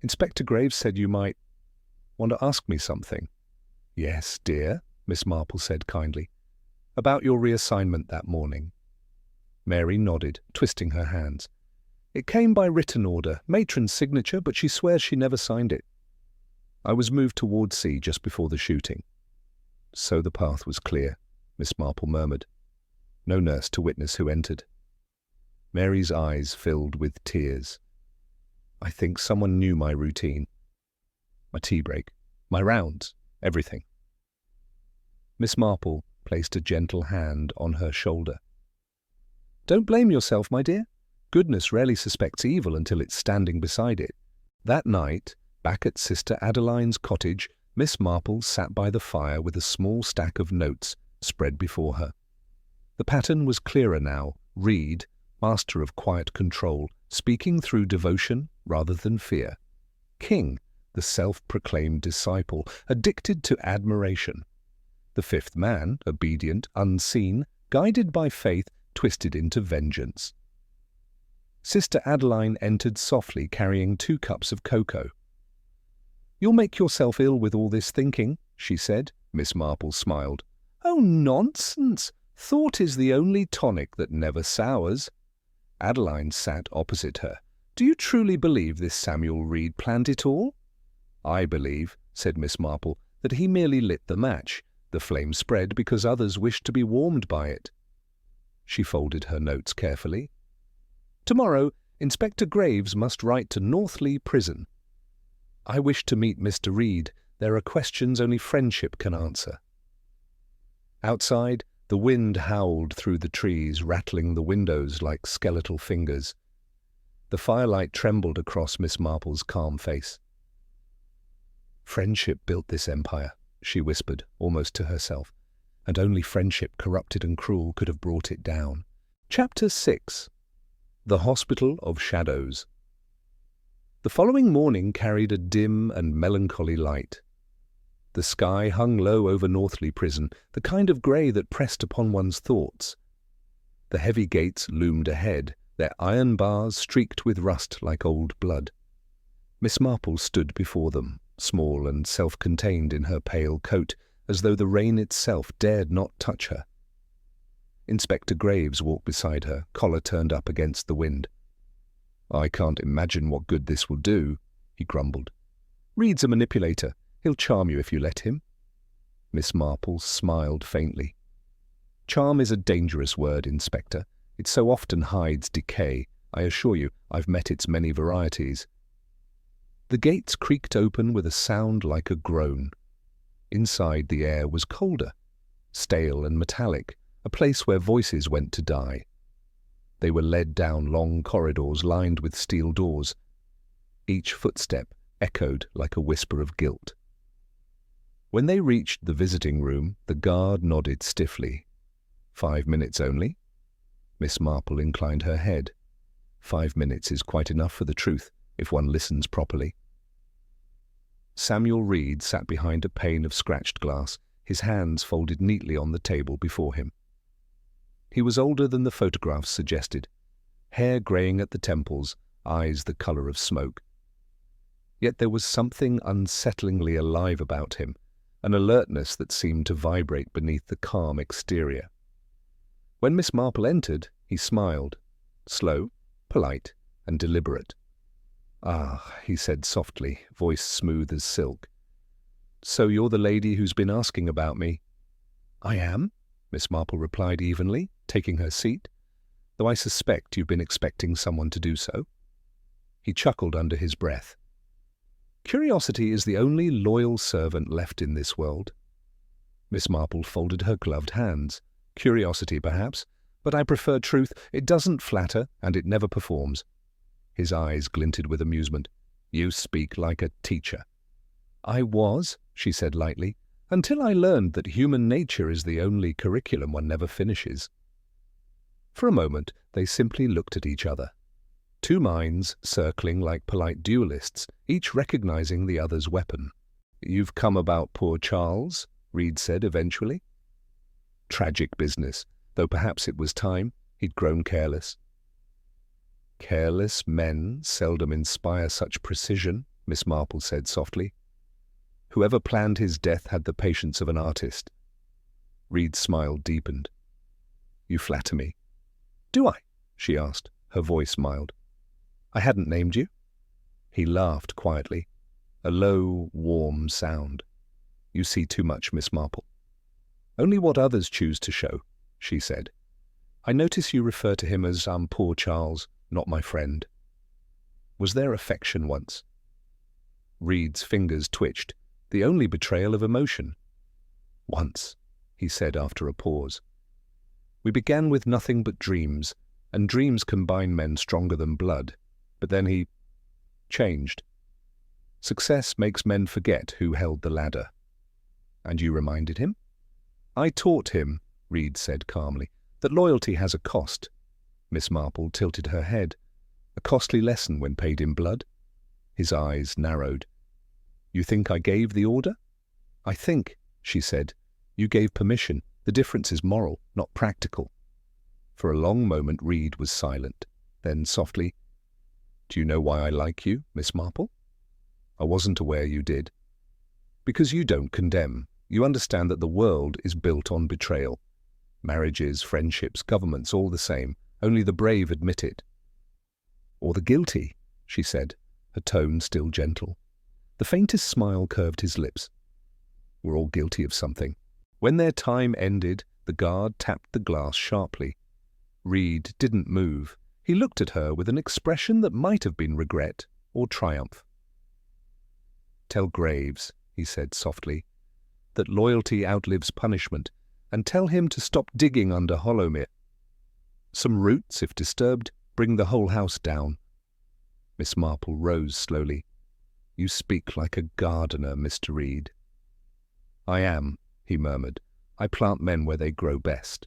"Inspector Graves said you might want to ask me something." "Yes, dear," Miss Marple said kindly. "About your reassignment that morning." Mary nodded, twisting her hands. "It came by written order, matron's signature, but she swears she never signed it. I was moved to Ward C just before the shooting." "So the path was clear," Miss Marple murmured. No nurse to witness who entered. Mary's eyes filled with tears. "I think someone knew my routine. My tea break, my rounds, everything." Miss Marple placed a gentle hand on her shoulder. "Don't blame yourself, my dear. Goodness rarely suspects evil until it's standing beside it." That night, back at Sister Adeline's cottage, Miss Marple sat by the fire with a small stack of notes spread before her. The pattern was clearer now. Reed, master of quiet control, speaking through devotion rather than fear. King, the self-proclaimed disciple, addicted to admiration. The fifth man, obedient, unseen, guided by faith, twisted into vengeance. Sister Adeline entered softly, carrying 2 cups of cocoa. "You'll make yourself ill with all this thinking," she said. Miss Marple smiled. "Oh, nonsense! Thought is the only tonic that never sours." Adeline sat opposite her. "Do you truly believe this Samuel Reed planned it all?" "I believe," said Miss Marple, "that he merely lit the match. The flame spread because others wished to be warmed by it." She folded her notes carefully. "Tomorrow, Inspector Graves must write to Northleigh Prison. I wish to meet Mr. Reed. There are questions only friendship can answer." Outside, the wind howled through the trees, rattling the windows like skeletal fingers. The firelight trembled across Miss Marple's calm face. "Friendship built this empire," she whispered, almost to herself, "and only friendship, corrupted and cruel, could have brought it down." Chapter 6. The Hospital of Shadows. The following morning carried a dim and melancholy light. The sky hung low over Northleigh Prison, the kind of grey that pressed upon one's thoughts. The heavy gates loomed ahead, their iron bars streaked with rust like old blood. Miss Marple stood before them, small and self-contained in her pale coat, as though the rain itself dared not touch her. Inspector Graves walked beside her, collar turned up against the wind. "I can't imagine what good this will do," he grumbled. "Reed's a manipulator. He'll charm you if you let him." Miss Marple smiled faintly. "Charm is a dangerous word, Inspector. It so often hides decay. I assure you, I've met its many varieties." The gates creaked open with a sound like a groan. Inside, the air was colder, stale and metallic, a place where voices went to die. They were led down long corridors lined with steel doors. Each footstep echoed like a whisper of guilt. When they reached the visiting room, the guard nodded stiffly. 5 minutes only?" Miss Marple inclined her head. 5 minutes is quite enough for the truth, if one listens properly. Samuel Reed sat behind a pane of scratched glass, his hands folded neatly on the table before him. He was older than the photographs suggested, hair greying at the temples, eyes the colour of smoke. Yet there was something unsettlingly alive about him, an alertness that seemed to vibrate beneath the calm exterior. When Miss Marple entered, he smiled, slow, polite, and deliberate. "Ah," he said softly, voice smooth as silk. "So you're the lady who's been asking about me?" "I am," Miss Marple replied evenly, taking her seat, "though I suspect you've been expecting someone to do so." He chuckled under his breath. "Curiosity is the only loyal servant left in this world." Miss Marple folded her gloved hands. "Curiosity, perhaps, but I prefer truth. It doesn't flatter, and it never performs." His eyes glinted with amusement. "You speak like a teacher." "I was," she said lightly, "until I learned that human nature is the only curriculum one never finishes." For a moment, they simply looked at each other. Two minds circling like polite duelists, each recognizing the other's weapon. "You've come about poor Charles?" Reed said eventually. Tragic business, though perhaps it was time he'd grown careless. Careless men seldom inspire such precision, Miss Marple said softly. Whoever planned his death had the patience of an artist. Reed's smile deepened. You flatter me. Do I? She asked, her voice mild. I hadn't named you. He laughed quietly, a low, warm sound. You see too much, Miss Marple. Only what others choose to show, she said. I notice you refer to him as poor Charles, not my friend. Was there affection once? Reed's fingers twitched, the only betrayal of emotion. Once, he said after a pause. We began with nothing but dreams, and dreams combine men stronger than blood. But then he changed. Success makes men forget who held the ladder. And you reminded him? I taught him, Reed said calmly, that loyalty has a cost. Miss Marple tilted her head. A costly lesson when paid in blood. His eyes narrowed. You think I gave the order? I think, she said, you gave permission. The difference is moral, not practical. For a long moment Reed was silent. Then softly, do you know why I like you, Miss Marple? I wasn't aware you did. Because you don't condemn. You understand that the world is built on betrayal. Marriages, friendships, governments, all the same. Only the brave admit it. Or the guilty, she said, her tone still gentle. The faintest smile curved his lips. We're all guilty of something. When their time ended, the guard tapped the glass sharply. Reed didn't move. He looked at her with an expression that might have been regret or triumph. Tell Graves, he said softly, that loyalty outlives punishment, and tell him to stop digging under Hollowmere. Some roots, if disturbed, bring the whole house down. Miss Marple rose slowly. You speak like a gardener, Mr. Reed. I am, he murmured. I plant men where they grow best.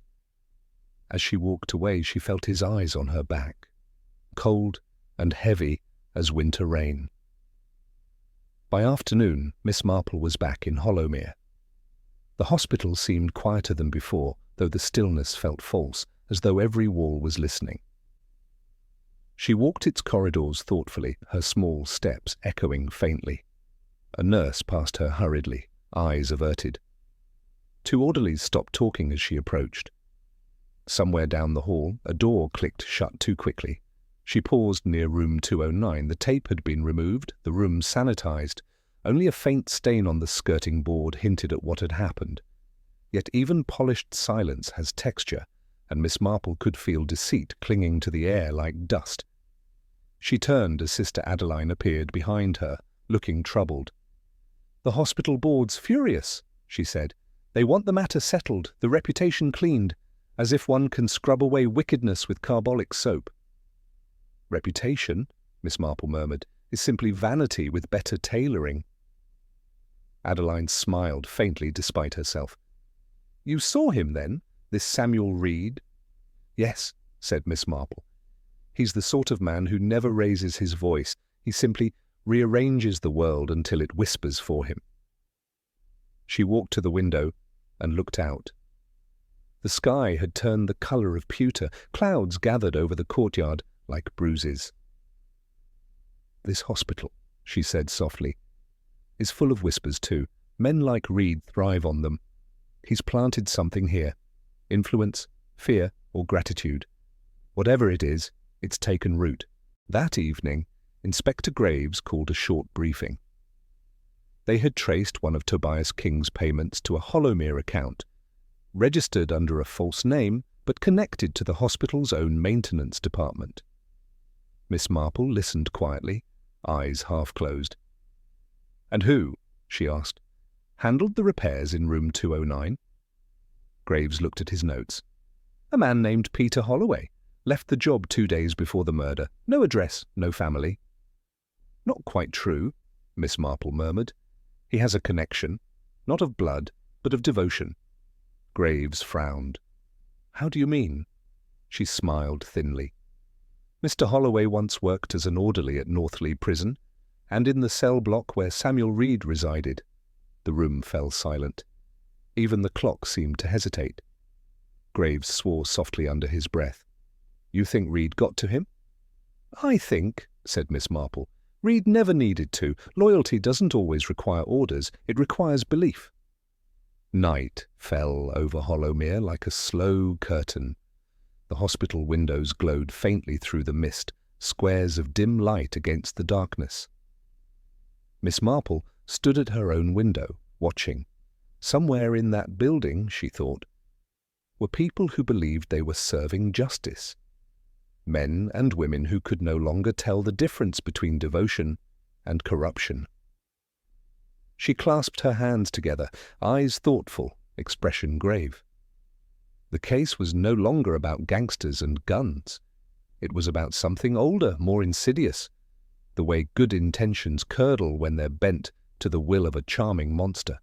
As she walked away, she felt his eyes on her back, cold and heavy as winter rain. By afternoon, Miss Marple was back in Hollowmere. The hospital seemed quieter than before, though the stillness felt false, as though every wall was listening. She walked its corridors thoughtfully, her small steps echoing faintly. A nurse passed her hurriedly, eyes averted. Two orderlies stopped talking as she approached. Somewhere down the hall, a door clicked shut too quickly. She paused near room 209. The tape had been removed, the room sanitized. Only a faint stain on the skirting board hinted at what had happened. Yet even polished silence has texture, and Miss Marple could feel deceit clinging to the air like dust. She turned as Sister Adeline appeared behind her, looking troubled. The hospital board's furious, she said. They want the matter settled, the reputation cleaned, as if one can scrub away wickedness with carbolic soap. Reputation, Miss Marple murmured, is simply vanity with better tailoring. Adeline smiled faintly despite herself. You saw him then, this Samuel Reed? Yes, said Miss Marple. He's the sort of man who never raises his voice. He simply rearranges the world until it whispers for him. She walked to the window and looked out. The sky had turned the colour of pewter. Clouds gathered over the courtyard like bruises. This hospital, she said softly, is full of whispers too. Men like Reed thrive on them. He's planted something here. Influence, fear, or gratitude. Whatever it is, it's taken root. That evening, Inspector Graves called a short briefing. They had traced one of Tobias King's payments to a Hollowmere account, registered under a false name, but connected to the hospital's own maintenance department. Miss Marple listened quietly, eyes half closed. And who, she asked, handled the repairs in room 209? Graves looked at his notes. A man named Peter Holloway. Left the job 2 days before the murder. No address, no family. Not quite true, Miss Marple murmured. He has a connection, not of blood, but of devotion. Graves frowned. How do you mean? She smiled thinly. Mr. Holloway once worked as an orderly at Northleigh Prison, and in the cell block where Samuel Reed resided. The room fell silent. Even the clock seemed to hesitate. Graves swore softly under his breath. "You think Reed got to him?" "I think," said Miss Marple, "Reed never needed to. Loyalty doesn't always require orders, it requires belief." Night fell over Hollowmere like a slow curtain. The hospital windows glowed faintly through the mist, squares of dim light against the darkness. Miss Marple stood at her own window, watching. Somewhere in that building, she thought, were people who believed they were serving justice. Men and women who could no longer tell the difference between devotion and corruption. She clasped her hands together, eyes thoughtful, expression grave. The case was no longer about gangsters and guns. It was about something older, more insidious, the way good intentions curdle when they're bent to the will of a charming monster.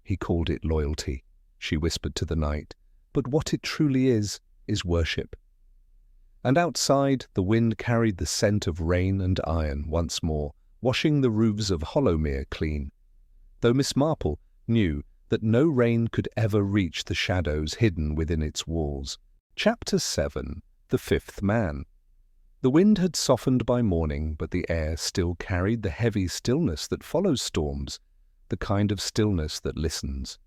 "He called it loyalty," she whispered to the night, "but what it truly is worship." And outside, the wind carried the scent of rain and iron once more, washing the roofs of Hollowmere clean, though Miss Marple knew that no rain could ever reach the shadows hidden within its walls. Chapter 7. The Fifth Man. The wind had softened by morning, but the air still carried the heavy stillness that follows storms, the kind of stillness that listens.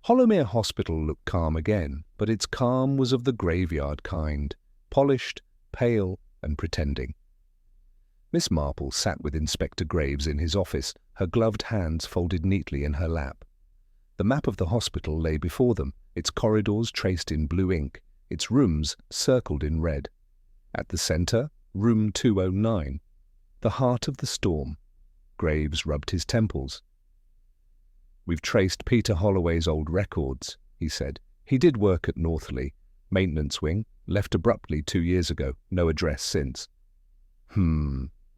Hollowmere Hospital looked calm again, but its calm was of the graveyard kind, polished, pale, and pretending. Miss Marple sat with Inspector Graves in his office, her gloved hands folded neatly in her lap. The map of the hospital lay before them, its corridors traced in blue ink, its rooms circled in red. At the centre, room 209, the heart of the storm. Graves rubbed his temples. "We've traced Peter Holloway's old records," he said. "He did work at Northleigh, maintenance wing, left abruptly 2 years ago, no address since."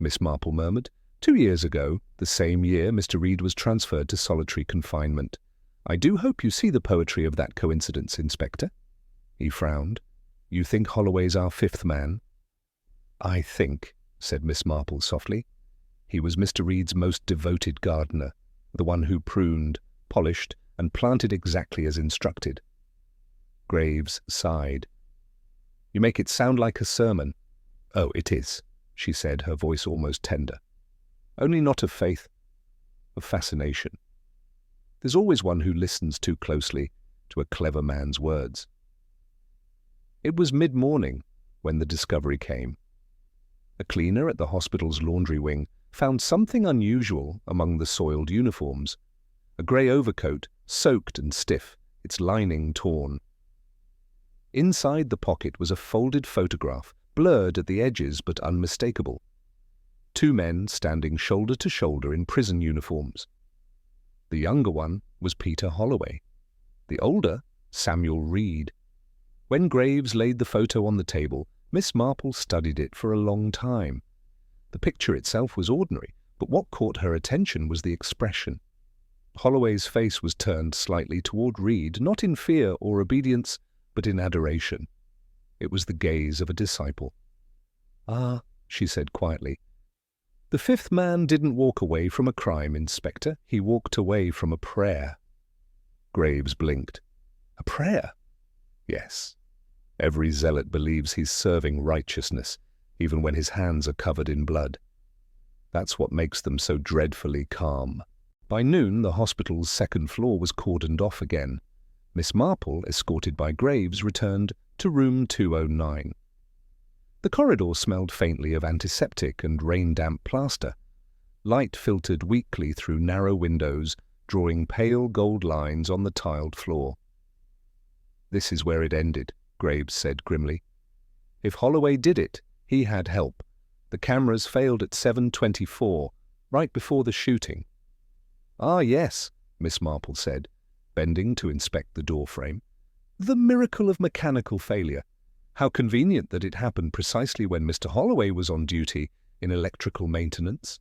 Miss Marple murmured. 2 years ago, the same year Mr. Reed was transferred to solitary confinement. I do hope you see the poetry of that coincidence, Inspector." He frowned. "You think Holloway's our fifth man?" "I think," said Miss Marple softly, "he was Mr. Reed's most devoted gardener, the one who pruned, polished, and planted exactly as instructed." Graves sighed. "You make it sound like a sermon." "Oh, it is," she said, her voice almost tender. "Only not of faith, of fascination. There's always one who listens too closely to a clever man's words." It was mid-morning when the discovery came. A cleaner at the hospital's laundry wing found something unusual among the soiled uniforms. A grey overcoat, soaked and stiff, its lining torn. Inside the pocket was a folded photograph, blurred at the edges but unmistakable. 2 men standing shoulder to shoulder in prison uniforms. The younger one was Peter Holloway. The older, Samuel Reed. When Graves laid the photo on the table, Miss Marple studied it for a long time. The picture itself was ordinary, but what caught her attention was the expression. Holloway's face was turned slightly toward Reed, not in fear or obedience, but in adoration. It was the gaze of a disciple. "Ah," she said quietly, "the fifth man didn't walk away from a crime, Inspector. He walked away from a prayer." Graves blinked. "A prayer?" "Yes. Every zealot believes he's serving righteousness, even when his hands are covered in blood. That's what makes them so dreadfully calm." By noon, the hospital's 2nd floor was cordoned off again. Miss Marple, escorted by Graves, returned to room 209. The corridor smelled faintly of antiseptic and rain-damp plaster. Light filtered weakly through narrow windows, drawing pale gold lines on the tiled floor. "This is where it ended," Graves said grimly. "If Holloway did it, he had help. The cameras failed at 7:24, right before the shooting." "Ah, yes," Miss Marple said, bending to inspect the doorframe. "The miracle of mechanical failure. How convenient that it happened precisely when Mr. Holloway was on duty in electrical maintenance."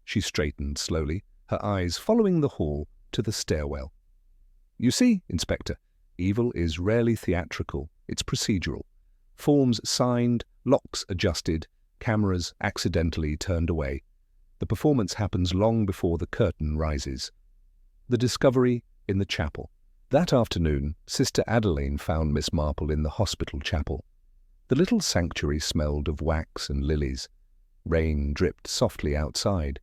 She straightened slowly, her eyes following the hall to the stairwell. "You see, Inspector, evil is rarely theatrical, it's procedural. Forms signed, locks adjusted, cameras accidentally turned away. The performance happens long before the curtain rises. The discovery in the chapel. That afternoon, Sister Adeline found Miss Marple in the hospital chapel. The little sanctuary smelled of wax and lilies. Rain dripped softly outside.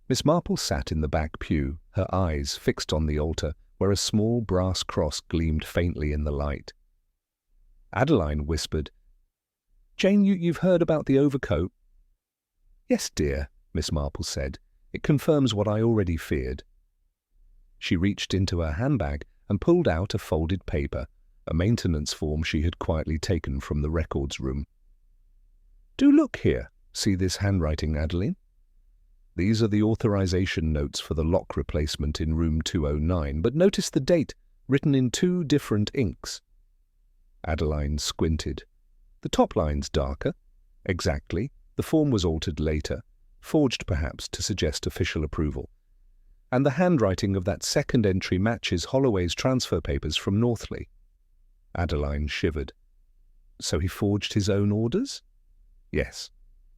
Miss Marple sat in the back pew, her eyes fixed on the altar, where a small brass cross gleamed faintly in the light. Adeline whispered, "Jane, you've heard about the overcoat?" "Yes, dear," Miss Marple said. "It confirms what I already feared." She reached into her handbag and pulled out a folded paper, a maintenance form she had quietly taken from the records room. "Do look here. See this handwriting, Adeline? These are the authorization notes for the lock replacement in room 209, but notice the date, written in 2 different inks." Adeline squinted. "The top line's darker." "Exactly. The form was altered later, forged perhaps to suggest official approval. And the handwriting of that second entry matches Holloway's transfer papers from Northleigh." Adeline shivered. "So he forged his own orders?" "Yes.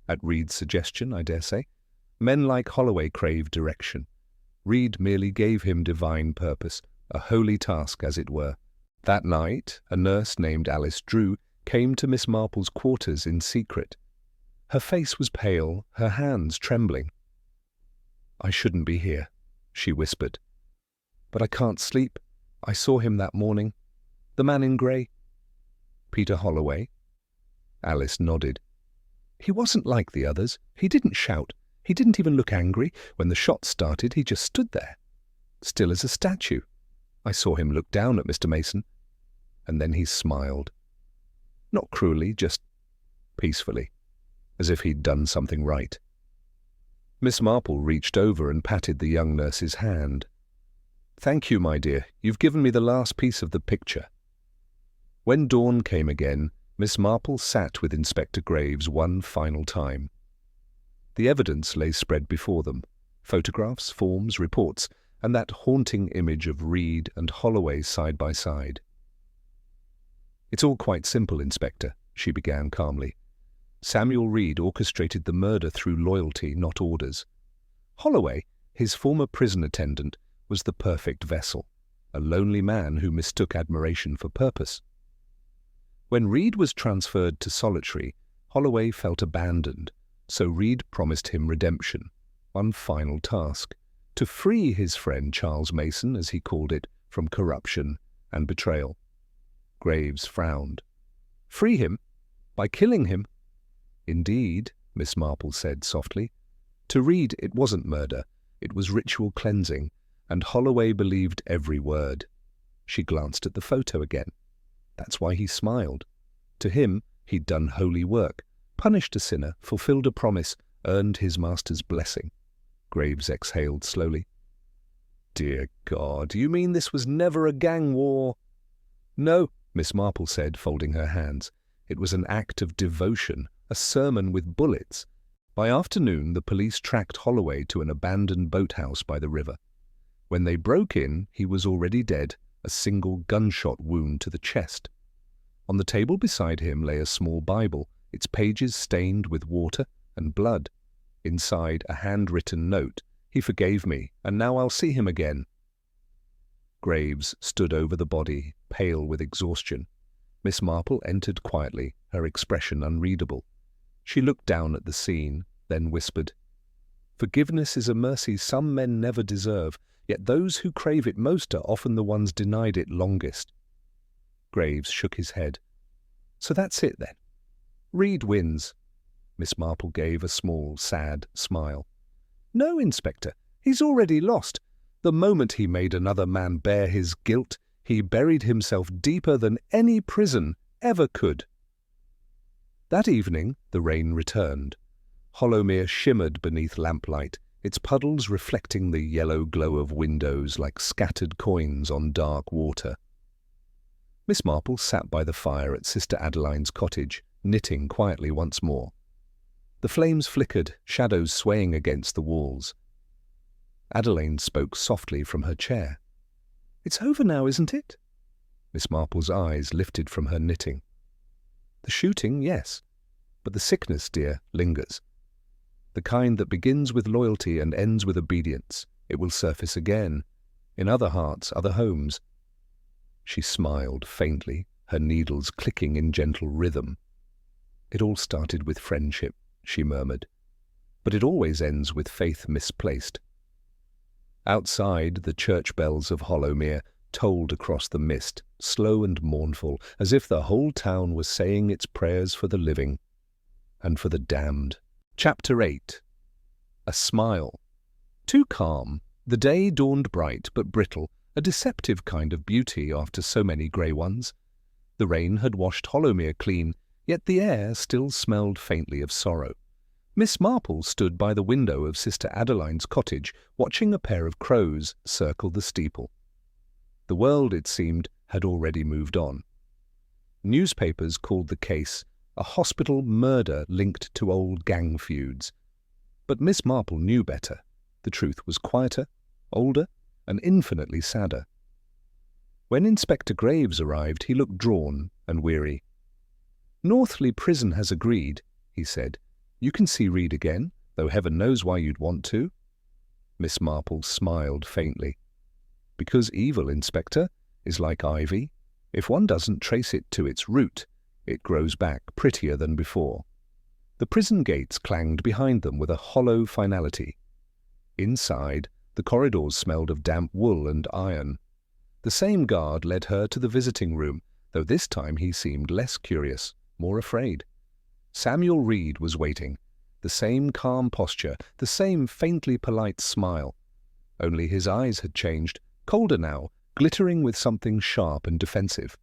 At Reed's suggestion, I dare say. Men like Holloway crave direction. Reed merely gave him divine purpose, a holy task, as it were. That night, a nurse named Alice Drew came to Miss Marple's quarters in secret. Her face was pale, her hands trembling. "I shouldn't be here," she whispered. "But I can't sleep. I saw him that morning. The man in grey." "Peter Holloway?" Alice nodded. "He wasn't like the others. He didn't shout. He didn't even look angry. When the shots started, he just stood there, still as a statue. I saw him look down at Mr. Mason. And then he smiled. Not cruelly, just peacefully, as if he'd done something right." Miss Marple reached over and patted the young nurse's hand. "Thank you, my dear. You've given me the last piece of the picture." When dawn came again, Miss Marple sat with Inspector Graves one final time. The evidence lay spread before them, photographs, forms, reports, and that haunting image of Reed and Holloway side by side. "It's all quite simple, Inspector," she began calmly. "Samuel Reed orchestrated the murder through loyalty, not orders. Holloway, his former prison attendant, was the perfect vessel, a lonely man who mistook admiration for purpose. When Reed was transferred to solitary, Holloway felt abandoned, so Reed promised him redemption, one final task, to free his friend Charles Mason, as he called it, from corruption and betrayal." Graves frowned. "Free him? By killing him?" "Indeed," Miss Marple said softly. "To Reed it wasn't murder, it was ritual cleansing, and Holloway believed every word." She glanced at the photo again. "That's why he smiled. To him, he'd done holy work, punished a sinner, fulfilled a promise, earned his master's blessing." Graves exhaled slowly. "Dear God, you mean this was never a gang war?" "No," Miss Marple said, folding her hands. "It was an act of devotion, a sermon with bullets. By afternoon, the police tracked Holloway to an abandoned boathouse by the river. When they broke in, he was already dead, a single gunshot wound to the chest. On the table beside him lay a small Bible, its pages stained with water and blood. Inside, a handwritten note. He forgave me, and now I'll see him again." Graves stood over the body, pale with exhaustion. Miss Marple entered quietly, her expression unreadable. She looked down at the scene, then whispered, "Forgiveness is a mercy some men never deserve, yet those who crave it most are often the ones denied it longest." Graves shook his head. "So that's it, then? Reed wins." Miss Marple gave a small, sad smile. "No, Inspector, he's already lost. The moment he made another man bear his guilt, he buried himself deeper than any prison ever could." That evening the rain returned. Hollowmere shimmered beneath lamplight, its puddles reflecting the yellow glow of windows like scattered coins on dark water. Miss Marple sat by the fire at Sister Adeline's cottage, knitting quietly once more. The flames flickered, shadows swaying against the walls. Adeline spoke softly from her chair. "It's over now, isn't it?" Miss Marple's eyes lifted from her knitting. "The shooting, yes. But the sickness, dear, lingers. The kind that begins with loyalty and ends with obedience. It will surface again, in other hearts, other homes. She smiled faintly, her needles clicking in gentle rhythm. "It all started with friendship," she murmured. "But it always ends with faith misplaced." Outside, the church bells of Hollowmere tolled across the mist, slow and mournful, as if the whole town was saying its prayers for the living and for the damned. Chapter 8. A smile. Too calm, the day dawned bright but brittle, a deceptive kind of beauty after so many grey ones. The rain had washed Hollowmere clean, yet the air still smelled faintly of sorrow. Miss Marple stood by the window of Sister Adeline's cottage, watching a pair of crows circle the steeple. The world, it seemed, had already moved on. Newspapers called the case a hospital murder linked to old gang feuds. But Miss Marple knew better. The truth was quieter, older, and infinitely sadder. When Inspector Graves arrived, he looked drawn and weary. "Northleigh Prison has agreed," he said. "You can see Reed again, though heaven knows why you'd want to." Miss Marple smiled faintly. "Because evil, Inspector, is like ivy. If one doesn't trace it to its root, it grows back prettier than before." The prison gates clanged behind them with a hollow finality. Inside, the corridors smelled of damp wool and iron. The same guard led her to the visiting room, though this time he seemed less curious, more afraid. Samuel Reed was waiting, the same calm posture, the same faintly polite smile. Only his eyes had changed, colder now, glittering with something sharp and defensive.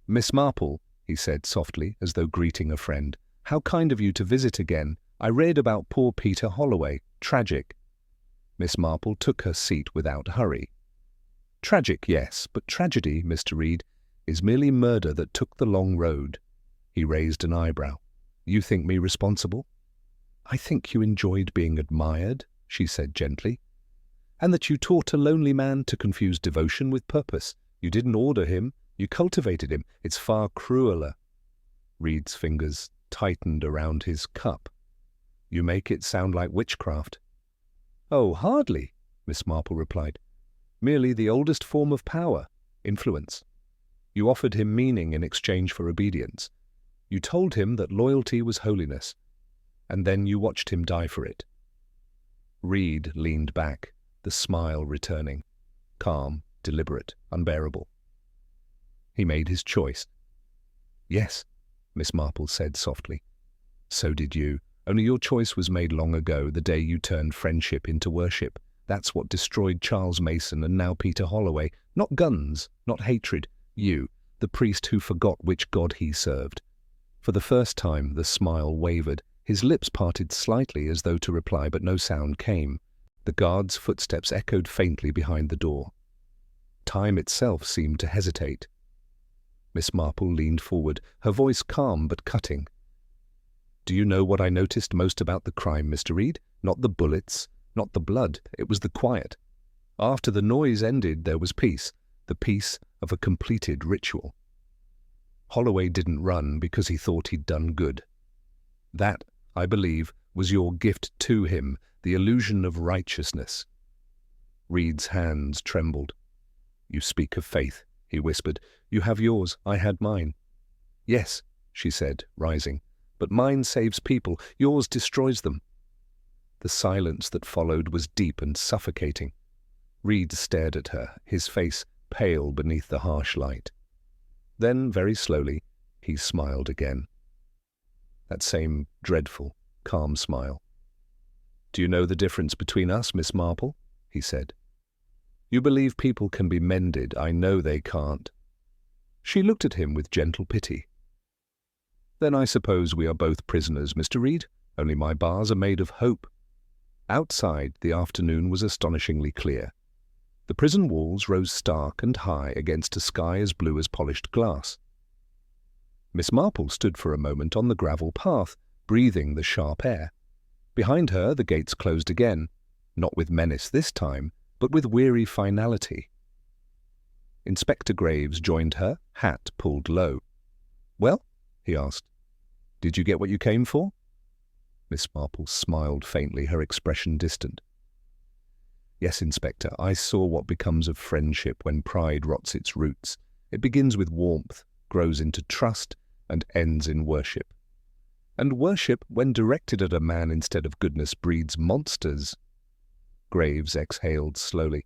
"Miss Marple," he said softly, as though greeting a friend, "how kind of you to visit again. I read about poor Peter Holloway. Tragic." Miss Marple took her seat without hurry. "Tragic, yes, but tragedy, Mr. Reed, is merely murder that took the long road." He raised an eyebrow. "You think me responsible?" "I think you enjoyed being admired," she said gently. "And that you taught a lonely man to confuse devotion with purpose. You didn't order him, you cultivated him. It's far crueler." Reed's fingers tightened around his cup. "You make it sound like witchcraft." "Oh, hardly," Miss Marple replied. "Merely the oldest form of power, influence. You offered him meaning in exchange for obedience. You told him that loyalty was holiness, and then you watched him die for it." Reed leaned back, the smile returning, calm, deliberate, unbearable. He made his choice. "Yes," Miss Marple said softly. "So did you, only your choice was made long ago, the day you turned friendship into worship. That's what destroyed Charles Mason and now Peter Holloway. Not guns, not hatred. You, the priest who forgot which God he served." For the first time the smile wavered. His lips parted slightly as though to reply, but no sound came. The guard's footsteps echoed faintly behind the door. Time itself seemed to hesitate. Miss Marple leaned forward, her voice calm but cutting. "Do you know what I noticed most about the crime, Mr. Reed? Not the bullets, not the blood, it was the quiet. After the noise ended, there was peace, the peace of a completed ritual. Holloway didn't run because he thought he'd done good. That, I believe, was your gift to him, the illusion of righteousness." Reed's hands trembled. "You speak of faith," he whispered. "You have yours, I had mine." "Yes," she said, rising, "but mine saves people, yours destroys them." The silence that followed was deep and suffocating. Reed stared at her, his face pale beneath the harsh light. Then, very slowly, he smiled again. That same dreadful, calm smile. "Do you know the difference between us, Miss Marple?" he said. "You believe people can be mended. I know they can't." She looked at him with gentle pity. "Then I suppose we are both prisoners, Mr. Reed, only my bars are made of hope." Outside, the afternoon was astonishingly clear. The prison walls rose stark and high against a sky as blue as polished glass. Miss Marple stood for a moment on the gravel path, breathing the sharp air. Behind her the gates closed again, not with menace this time, but with weary finality. Inspector Graves joined her, hat pulled low. "Well?" he asked. "Did you get what you came for?" Miss Marple smiled faintly, her expression distant. Yes, Inspector, I saw what becomes of friendship when pride rots its roots. It begins with warmth, grows into trust, and ends in worship. And worship, when directed at a man instead of goodness, breeds monsters. Graves exhaled slowly.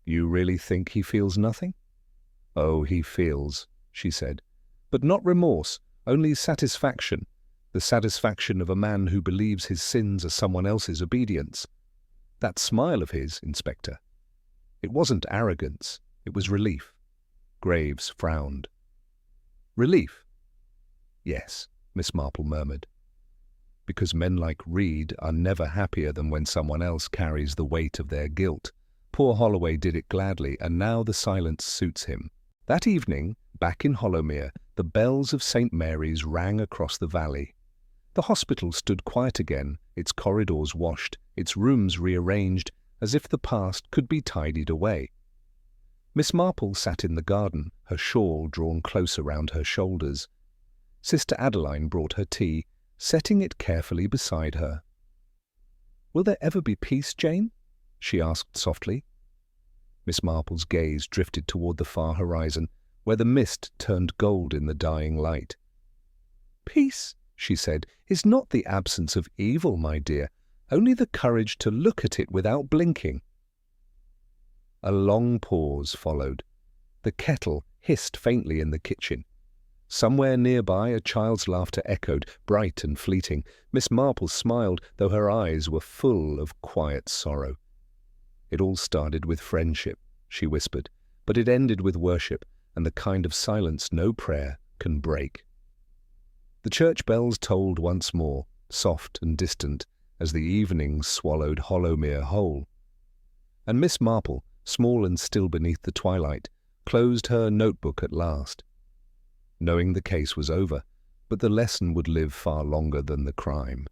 You really think he feels nothing? Oh, he feels, she said. But not remorse, only satisfaction. The satisfaction of a man who believes his sins are someone else's obedience. That smile of his, Inspector. It wasn't arrogance, it was relief. Graves frowned. Relief? Yes, Miss Marple murmured. Because men like Reed are never happier than when someone else carries the weight of their guilt. Poor Holloway did it gladly, and now the silence suits him. That evening, back in Hollowmere, the bells of St. Mary's rang across the valley. The hospital stood quiet again, its corridors washed, its rooms rearranged, as if the past could be tidied away. Miss Marple sat in the garden, her shawl drawn close around her shoulders. Sister Adeline brought her tea, setting it carefully beside her. "Will there ever be peace, Jane?" she asked softly. Miss Marple's gaze drifted toward the far horizon, where the mist turned gold in the dying light. "Peace," she said, "is not the absence of evil, my dear, only the courage to look at it without blinking." A long pause followed. The kettle hissed faintly in the kitchen. Somewhere nearby a child's laughter echoed, bright and fleeting. Miss Marple smiled, though her eyes were full of quiet sorrow. "It all started with friendship," she whispered, "but it ended with worship, and the kind of silence no prayer can break." The church bells tolled once more, soft and distant, as the evening swallowed Hollowmere whole. And Miss Marple, small and still beneath the twilight, closed her notebook at last. Knowing the case was over, but the lesson would live far longer than the crime.